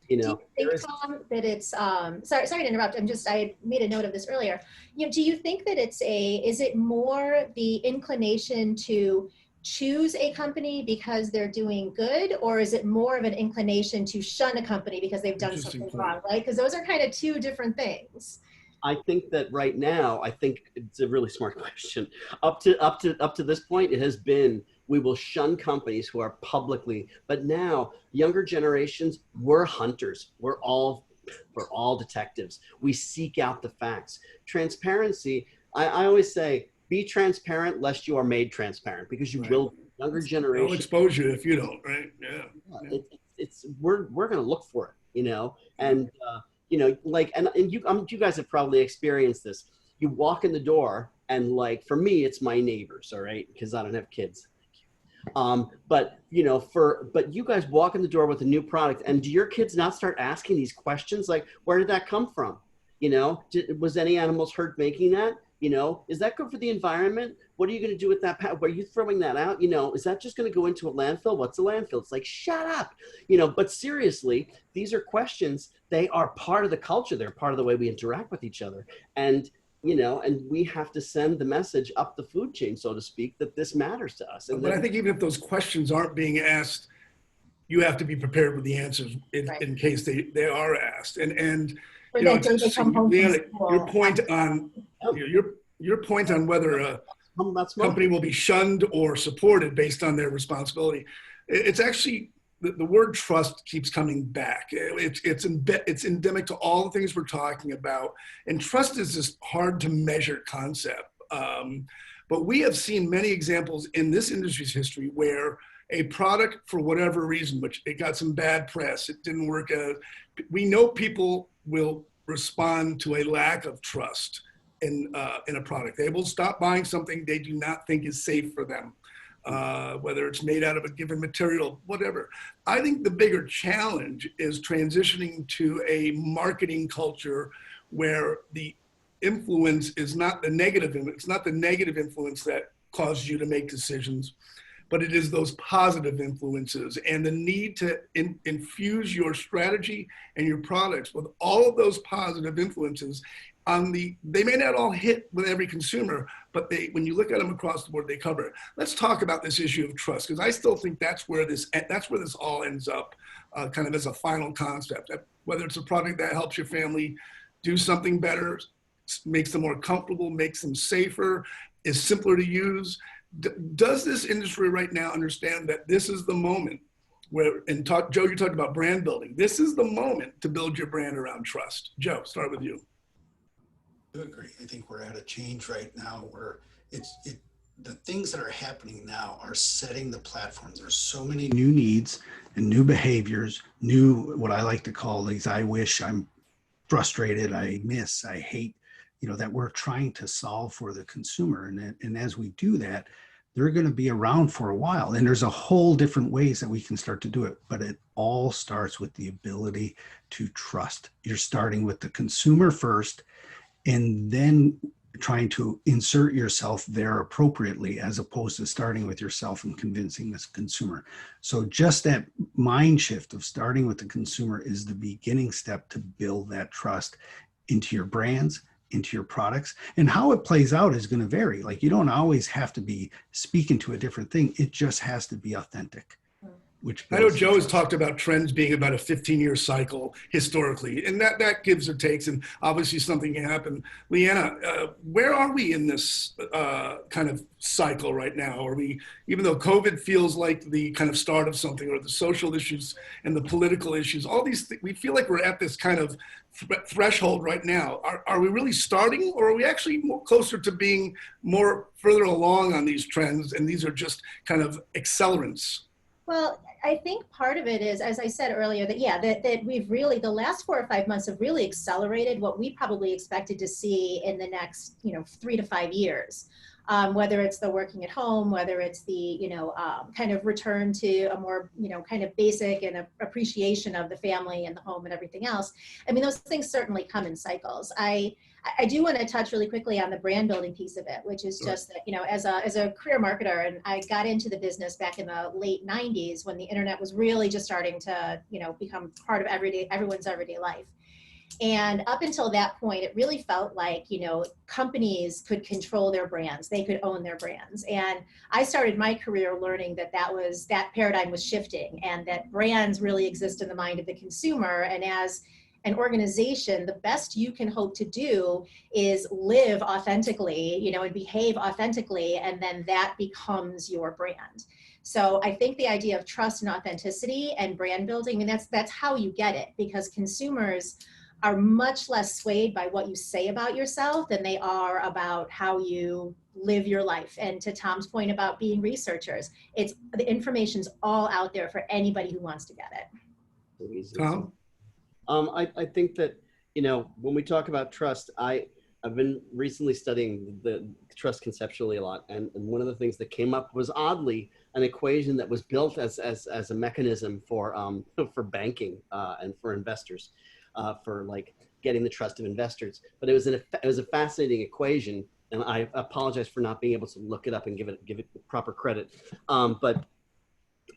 Do you think, Tom, that it's, sorry to interrupt, I made a note of this earlier. Do you think that is it more the inclination to choose a company because they're doing good, or is it more of an inclination to shun a company because they've done something wrong, right? Because those are kind of two different things. I think that right now, I think it's a really smart question. Up to this point, it has been, we will shun companies who are publicly, but now younger generations, we're hunters. We're all detectives. We seek out the facts. Transparency, I always say, be transparent lest you are made transparent, because you will. Younger generation. They'll expose you if you don't, right? Yeah. We're going to look for it, and you guys have probably experienced this. You walk in the door, and for me, it's my neighbors, all right, because I don't have kids. But you guys walk in the door with a new product, and do your kids not start asking these questions like, where did that come from? Was any animals hurt making that? Is that good for the environment? What are you going to do with that? Are you throwing that out? Is that just going to go into a landfill? What's a landfill? It's like, shut up. But seriously, these are questions. They are part of the culture. They're part of the way we interact with each other. And and we have to send the message up the food chain, so to speak, that this matters to us. And but I think even if those questions aren't being asked, you have to be prepared with the answers in case they are asked. And Or you know, that it's day they interesting, come home from Leana, school. your point on your point on whether a company will be shunned or supported based on their responsibility. It's actually the word trust keeps coming back. It's endemic to all the things we're talking about, and trust is this hard to measure concept. But we have seen many examples in this industry's history where a product, for whatever reason, which it got some bad press, it didn't work out. We know people will respond to a lack of trust in a product. They will stop buying something they do not think is safe for them, whether it's made out of a given material, whatever. I think the bigger challenge is transitioning to a marketing culture where the influence is not the negative. It's not the negative influence that causes you to make decisions, but it is those positive influences and the need to infuse your strategy and your products with all of those positive influences. They may not all hit with every consumer, but when you look at them across the board, they cover it. Let's talk about this issue of trust, because I still think that's where this all ends up, kind of as a final concept. Whether it's a product that helps your family do something better, makes them more comfortable, makes them safer, is simpler to use. Does this industry right now understand that this is the moment where, Joe, you talked about brand building. This is the moment to build your brand around trust. Joe, start with you. I agree. I think we're at a change right now where the things that are happening now are setting the platform. There's so many New needs and new behaviors, new, what I like to call these, I wish, I'm frustrated, I miss, I hate, that we're trying to solve for the consumer. And as we do that, they're going to be around for a while. And there's a whole different ways that we can start to do it. But it all starts with the ability to trust. You're starting with the consumer first, and then trying to insert yourself there appropriately, as opposed to starting with yourself and convincing this consumer. So just that mind shift of starting with the consumer is the beginning step to build that trust into your brands, into your products. And how it plays out is going to vary. Like, you don't always have to be speaking to a different thing. It just has to be authentic. I know Joe has talked about trends being about a 15-year cycle historically, and that gives or takes, and obviously something can happen. Leana, where are we in this kind of cycle right now? Are we, even though COVID feels like the kind of start of something, or the social issues and the political issues, all these we feel like we're at this kind of threshold right now. Are we really starting, or are we actually more closer to being more further along on these trends, and these are just kind of accelerants? Well, I think part of it is, as I said earlier, that we've really, the last 4 or 5 months have really accelerated what we probably expected to see in the next, 3 to 5 years. Whether it's the working at home, whether it's the, kind of return to a more, kind of basic and appreciation of the family and the home and everything else. I mean, those things certainly come in cycles. I do want to touch really quickly on the brand building piece of it, which is just that, as a career marketer, and I got into the business back in the late 90s when the internet was really just starting to, become part of everyone's everyday life. And up until that point, it really felt like, companies could control their brands. They could own their brands. And I started my career learning that paradigm was shifting, and that brands really exist in the mind of the consumer. And as an organization, the best you can hope to do is live authentically, and behave authentically, and then that becomes your brand. So I think the idea of trust and authenticity and brand building, and that's how you get it, because consumers are much less swayed by what you say about yourself than they are about how you live your life. And to Tom's point about being researchers, the information's all out there for anybody who wants to get it. Tom? I think that, when we talk about trust, I've been recently studying the trust conceptually a lot. And one of the things that came up was, oddly, an equation that was built as a mechanism for banking and for investors, for like getting the trust of investors. But it was a fascinating equation, and I apologize for not being able to look it up and give it proper credit. But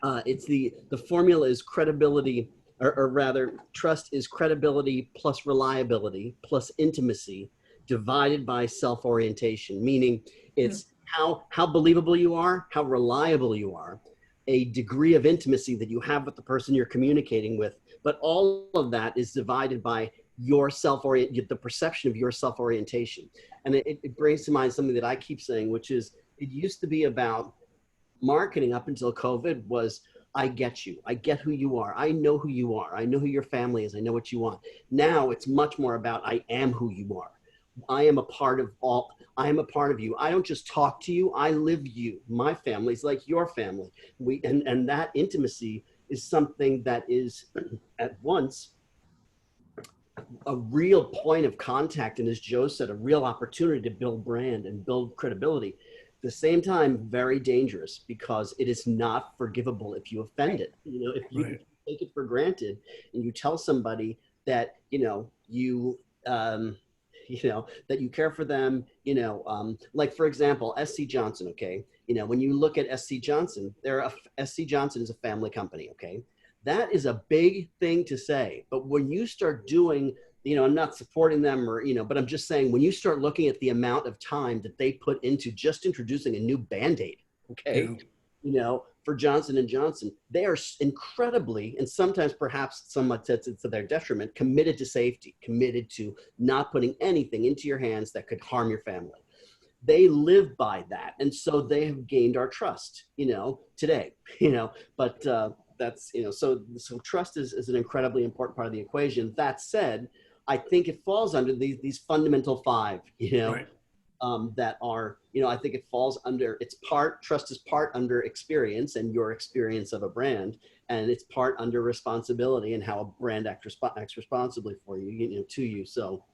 it's the formula is credibility, or rather, trust is credibility plus reliability plus intimacy divided by self-orientation, meaning it's how believable you are, how reliable you are, a degree of intimacy that you have with the person you're communicating with, but all of that is divided by your the perception of your self-orientation. And it brings to mind something that I keep saying, which is, it used to be about marketing up until COVID was, I get you. I get who you are. I know who you are. I know who your family is. I know what you want. Now it's much more about, I am who you are. I am a part of all. I am a part of you. I don't just talk to you. I live you. My family's like your family. And that intimacy is something that is at once a real point of contact, and as Joe said, a real opportunity to build brand and build credibility. At the same time, very dangerous, because it is not forgivable if you offend it. You know, if you take it for granted and you tell somebody that, that you care for them, like for example, SC Johnson, okay? When you look at SC Johnson, SC Johnson is a family company, okay? That is a big thing to say. But when you start doing, I'm not supporting them or, but I'm just saying, when you start looking at the amount of time that they put into just introducing a new Band-Aid, okay? For Johnson & Johnson, they are incredibly, and sometimes perhaps somewhat to their detriment, committed to safety, committed to not putting anything into your hands that could harm your family. They live by that. And so they have gained our trust, today, but that's, so trust is an incredibly important part of the equation. That said, I think it falls under these fundamental five, that are, I think it falls under, trust is part under experience and your experience of a brand, and it's part under responsibility and how a brand acts responsibly for you, to you. So.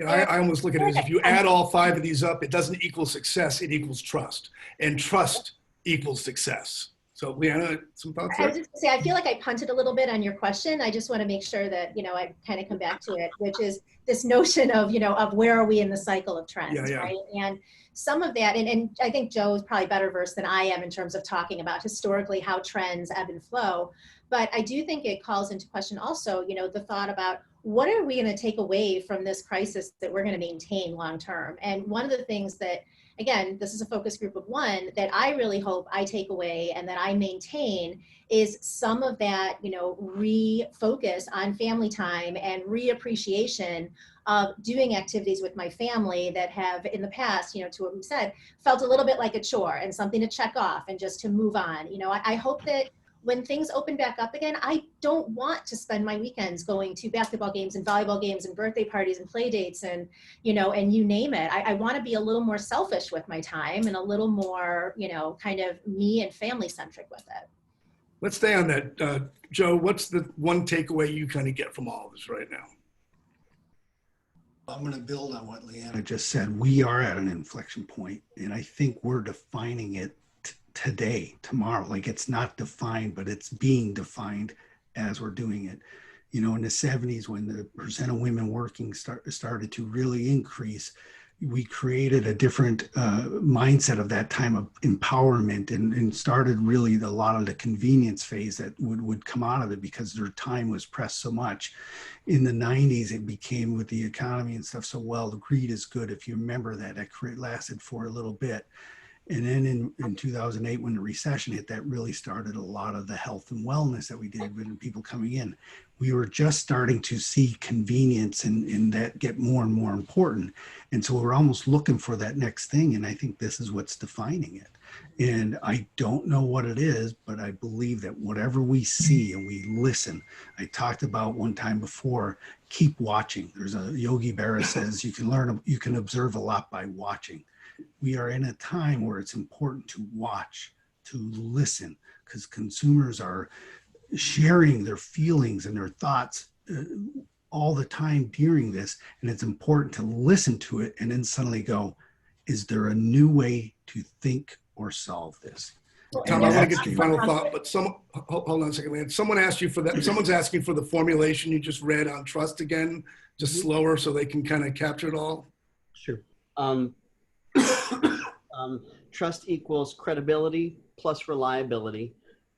I almost look at it as, if you add all five of these up, it doesn't equal success, it equals trust. And trust equals success. So Leana, some thoughts there? I was just gonna say, I feel like I punted a little bit on your question. I just want to make sure that, I kind of come back to it, which is this notion of, of where are we in the cycle of trends, right? And some of that, and I think Joe is probably better versed than I am in terms of talking about historically how trends ebb and flow. But I do think it calls into question also, the thought about, what are we going to take away from this crisis that we're going to maintain long term? And one of the things that, again, this is a focus group of one, that I really hope I take away and that I maintain is some of that, refocus on family time and reappreciation of doing activities with my family that have in the past, to what we said, felt a little bit like a chore and something to check off and just to move on. I hope that when things open back up again, I don't want to spend my weekends going to basketball games and volleyball games and birthday parties and play dates and, and you name it. I want to be a little more selfish with my time and a little more, kind of me and family centric with it. Let's stay on that. Joe, what's the one takeaway you kind of get from all of this right now? I'm going to build on what Leanna just said. We are at an inflection point, and I think we're defining it today, tomorrow. Like, it's not defined, but it's being defined as we're doing it. In the 70s, when the percent of women working started to really increase, we created a different mindset of that time of empowerment, and started really a lot of the convenience phase that would come out of it because their time was pressed so much. In the 90s, it became, with the economy and stuff so well, the greed is good. If you remember that lasted for a little bit. And then in 2008, when the recession hit, that really started a lot of the health and wellness that we did with people coming in. We were just starting to see convenience and that get more and more important. And so we're almost looking for that next thing. And I think this is what's defining it. And I don't know what it is, but I believe that whatever we see and we listen, I talked about one time before, keep watching. There's a Yogi Berra says, you can observe a lot by watching. We are in a time where it's important to watch, to listen, because consumers are sharing their feelings and their thoughts all the time during this. And it's important to listen to it and then suddenly go, is there a new way to think or solve this? Tom, I want to get your final thought, but hold on a second, Leanne. Someone asked you for that. Someone's asking for the formulation you just read on trust again, just slower so they can kind of capture it all. Sure. Trust equals credibility plus reliability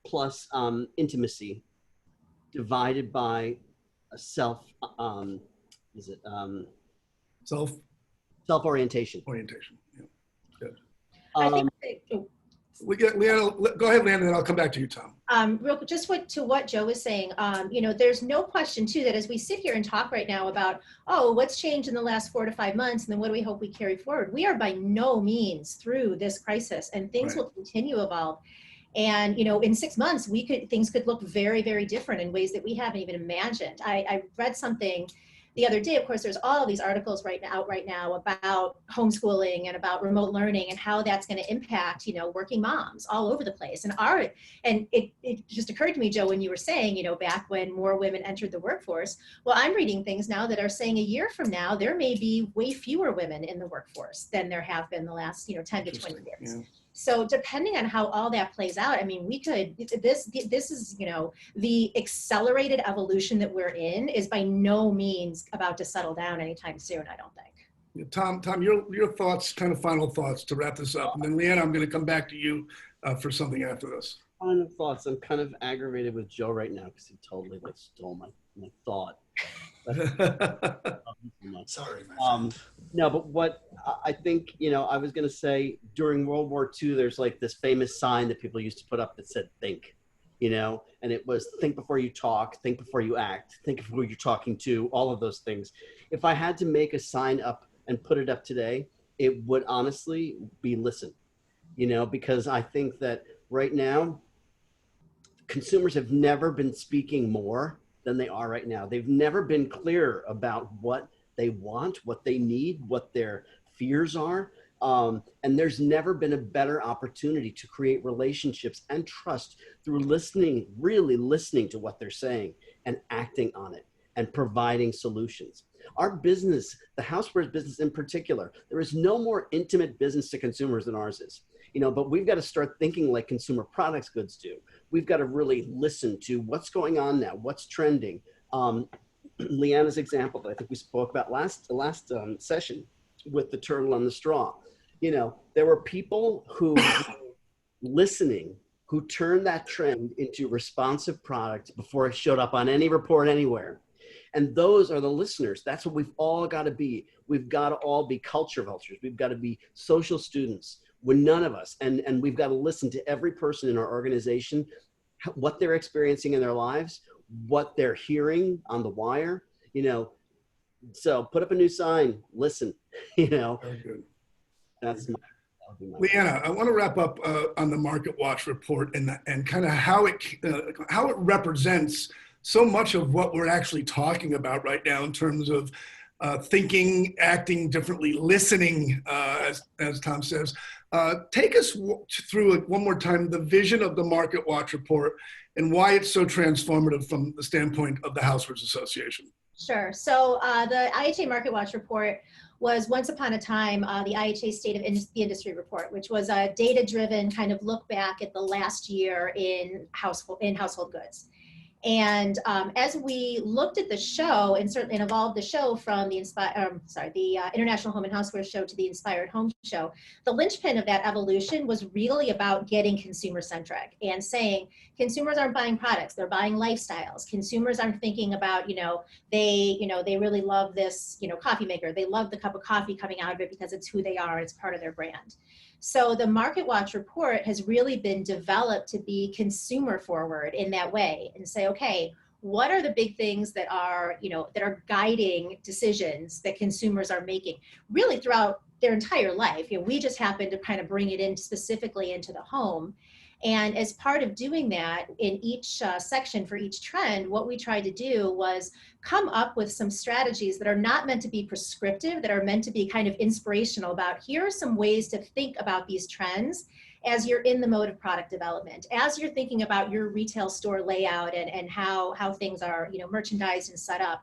plus intimacy divided by a self Self-orientation. Orientation. Yeah. Good. I Um, think, oh, We get Leana. Go ahead, Leana, and then I'll come back to you, Tom. real quick, just to what Joe was saying, you know, there's no question too that as we sit here and talk right now about, oh, what's changed in the last 4 to 5 months, and then what do we hope we carry forward? We are by no means through this crisis, and things Right. will continue to evolve. And you know, in 6 months, things could look very, very different in ways that we haven't even imagined. I read something the other day. Of course, there's all of these articles right now about homeschooling and about remote learning and how that's going to impact, you know, working moms all over the place. And it just occurred to me, Joe, when you were saying, you know, back when more women entered the workforce, well, I'm reading things now that are saying a year from now, there may be way fewer women in the workforce than there have been the last, you know, 10 to 20 years. Yeah. So depending on how all that plays out, I mean, this is, you know, the accelerated evolution that we're in is by no means about to settle down anytime soon, I don't think. Yeah, Tom, your thoughts, kind of final thoughts to wrap this up, and then Leanna, I'm going to come back to you for something after this. Final thoughts. I'm kind of aggravated with Joe right now because he totally like stole my thought. Sorry, my friend. No, but what I think, you know, I was going to say during World War II, there's like this famous sign that people used to put up that said, think, you know, and it was think before you talk, think before you act, think of who you're talking to, all of those things. If I had to make a sign up and put it up today, it would honestly be listen, you know, because I think that right now, consumers have never been speaking more than they are right now. They've never been clear about what they want, what they need, what their fears are. And there's never been a better opportunity to create relationships and trust through listening, really listening to what they're saying and acting on it and providing solutions. Our business, the Housewares business in particular, there is no more intimate business to consumers than ours is. You know, but we've got to start thinking like consumer products goods do. We've got to really listen to what's going on now, what's trending. Leanna's example that I think we spoke about last session with the turtle on the straw. You know, there were people who listening, who turned that trend into responsive product before it showed up on any report anywhere. And those are the listeners. That's what we've all got to be. We've got to all be culture vultures. We've got to be social students. We're none of us. And we've got to listen to every person in our organization, what they're experiencing in their lives, what they're hearing on the wire, you know. So put up a new sign, listen, you know. Very good. That's my Leanna, I want to wrap up on the Marketwatch report and kind of how it represents so much of what we're actually talking about right now in terms of thinking, acting differently, listening, as Tom says. Take us through it one more time, the vision of the Marketwatch report and why it's so transformative from the standpoint of the Housewares Association. Sure. So the IHA Marketwatch report was once upon a time the IHA State of the Industry report, which was a data-driven kind of look back at the last year in household goods. And as we looked at the show and certainly evolved the show from the International Home and Housewares show to the Inspired Home show, the linchpin of that evolution was really about getting consumer centric and saying consumers aren't buying products, they're buying lifestyles. Consumers aren't thinking about, they really love this, coffee maker. They love the cup of coffee coming out of it because it's who they are, it's part of their brand. So the Marketwatch report has really been developed to be consumer forward in that way and say, okay, what are the big things that are, that are guiding decisions that consumers are making really throughout their entire life? We just happen to kind of bring it in specifically into the home. And as part of doing that, in each section for each trend, what we tried to do was come up with some strategies that are not meant to be prescriptive, that are meant to be kind of inspirational about here are some ways to think about these trends as you're in the mode of product development, as you're thinking about your retail store layout and how things are merchandised and set up.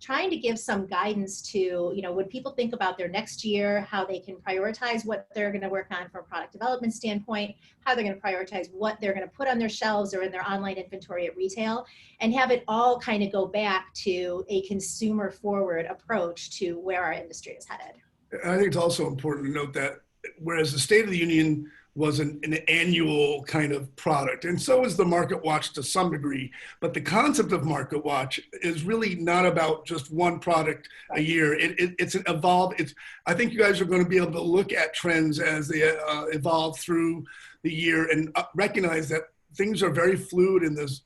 Trying to give some guidance to, when people think about their next year, how they can prioritize what they're going to work on from a product development standpoint, how they're going to prioritize what they're going to put on their shelves or in their online inventory at retail, and have it all kind of go back to a consumer forward approach to where our industry is headed. I think it's also important to note that whereas the State of the Union was an annual kind of product. And so is the Marketwatch to some degree. But the concept of Marketwatch is really not about just one product a year. It's an evolve. I think you guys are going to be able to look at trends as they evolve through the year and recognize that things are very fluid in this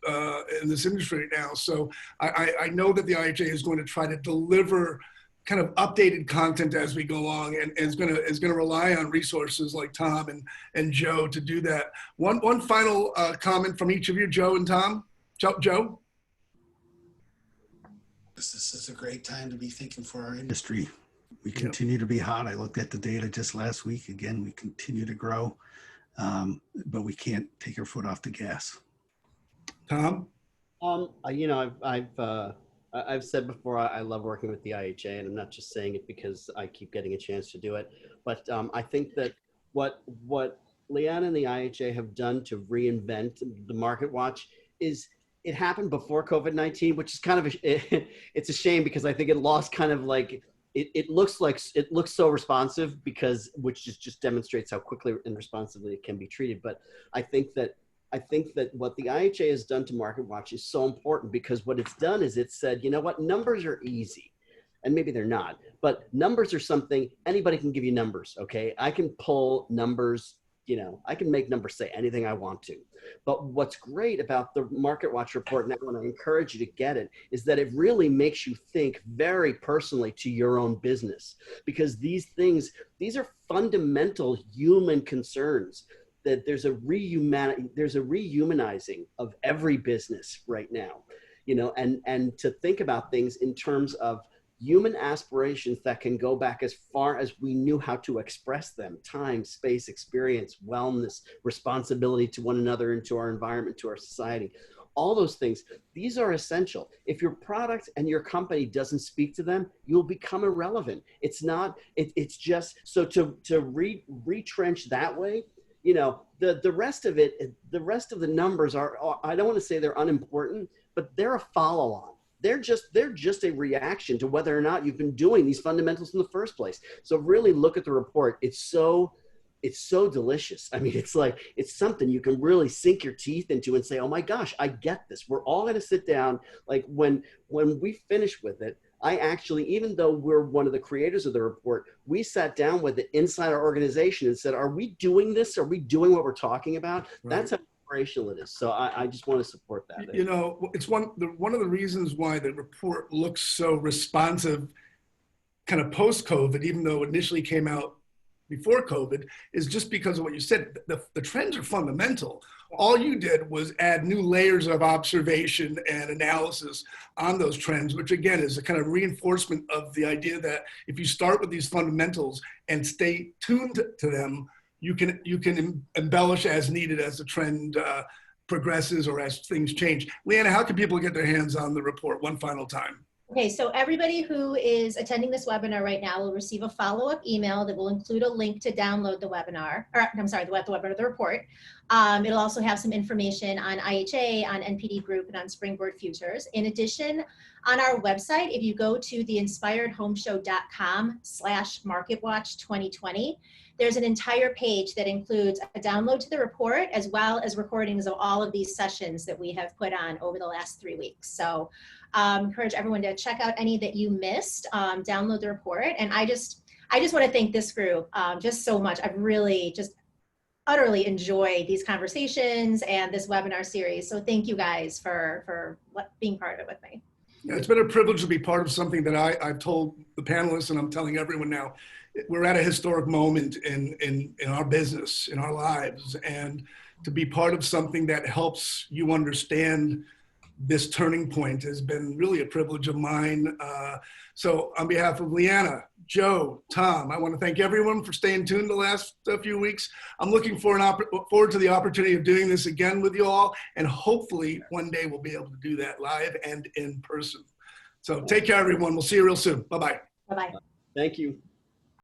industry right now. So I know that the IHA is going to try to deliver kind of updated content as we go along, and is going to rely on resources like Tom and Joe to do that. One final comment from each of you, Joe and Tom. Joe? This is a great time to be thinking for our Industry. We continue to be hot. I looked at the data just last week. Again, we continue to grow, but we can't take our foot off the gas. Tom? You know, I've said before, I love working with the IHA, and I'm not just saying it because I keep getting a chance to do it, but I think that what Leana and the IHA have done to reinvent the Marketwatch is, it happened before COVID-19, which is kind of, it's a shame because I think it lost kind of like, it looks so responsive because, which just demonstrates how quickly and responsively it can be treated. But I think that what the IHA has done to Marketwatch is so important, because what it's done is it said, you know what, numbers are easy. And maybe they're not, but numbers are something, anybody can give you numbers, okay? I can pull numbers, you know, I can make numbers say anything I want to. But what's great about the Marketwatch report, and I want to encourage you to get it, is that it really makes you think very personally to your own business. Because these are fundamental human concerns. That there's a rehumanizing of every business right now, you know, and to think about things in terms of human aspirations that can go back as far as we knew how to express them: time, space, experience, wellness, responsibility to one another and to our environment, to our society. All those things, these are essential. If your product and your company doesn't speak to them, you'll become irrelevant. It's not, it's just, so to retrench that way, you know, the rest of it, the rest of the numbers are, I don't want to say they're unimportant, but they're a follow-on. They're just a reaction to whether or not you've been doing these fundamentals in the first place. So really look at the report. It's so delicious. I mean, it's like, it's something you can really sink your teeth into and say, oh my gosh, I get this. We're all going to sit down. Like when we finish with it, I actually, even though we're one of the creators of the report, we sat down with it inside our organization and said, are we doing this? Are we doing what we're talking about? Right. That's how inspirational it is. So I just want to support that. You know, it's one of the reasons why the report looks so responsive kind of post-COVID, even though it initially came out before COVID, is just because of what you said. The trends are fundamental. All you did was add new layers of observation and analysis on those trends, which again is a kind of reinforcement of the idea that if you start with these fundamentals and stay tuned to them, you can embellish as needed as the trend progresses or as things change. Leana, how can people get their hands on the report one final time? Okay, so everybody who is attending this webinar right now will receive a follow-up email that will include a link to download the webinar, or I'm sorry, the webinar, the report. It'll also have some information on IHA, on NPD Group, and on Springboard Futures. In addition, on our website, if you go to theinspiredhomeshow.com/MarketWatch2020, there's an entire page that includes a download to the report as well as recordings of all of these sessions that we have put on over the last 3 weeks. So encourage everyone to check out any that you missed, download the report. And I just want to thank this group just so much. I've really just utterly enjoyed these conversations and this webinar series. So thank you guys for being part of it with me. Yeah, it's been a privilege to be part of something that I've told the panelists, and I'm telling everyone now. We're at a historic moment in our business, in our lives, and to be part of something that helps you understand this turning point has been really a privilege of mine. So on behalf of Leana, Joe, Tom, I want to thank everyone for staying tuned the last few weeks. I'm looking forward to the opportunity of doing this again with you all, and hopefully one day we'll be able to do that live and in person. So take care, everyone. We'll see you real soon. Bye-bye. Bye-bye. Thank you.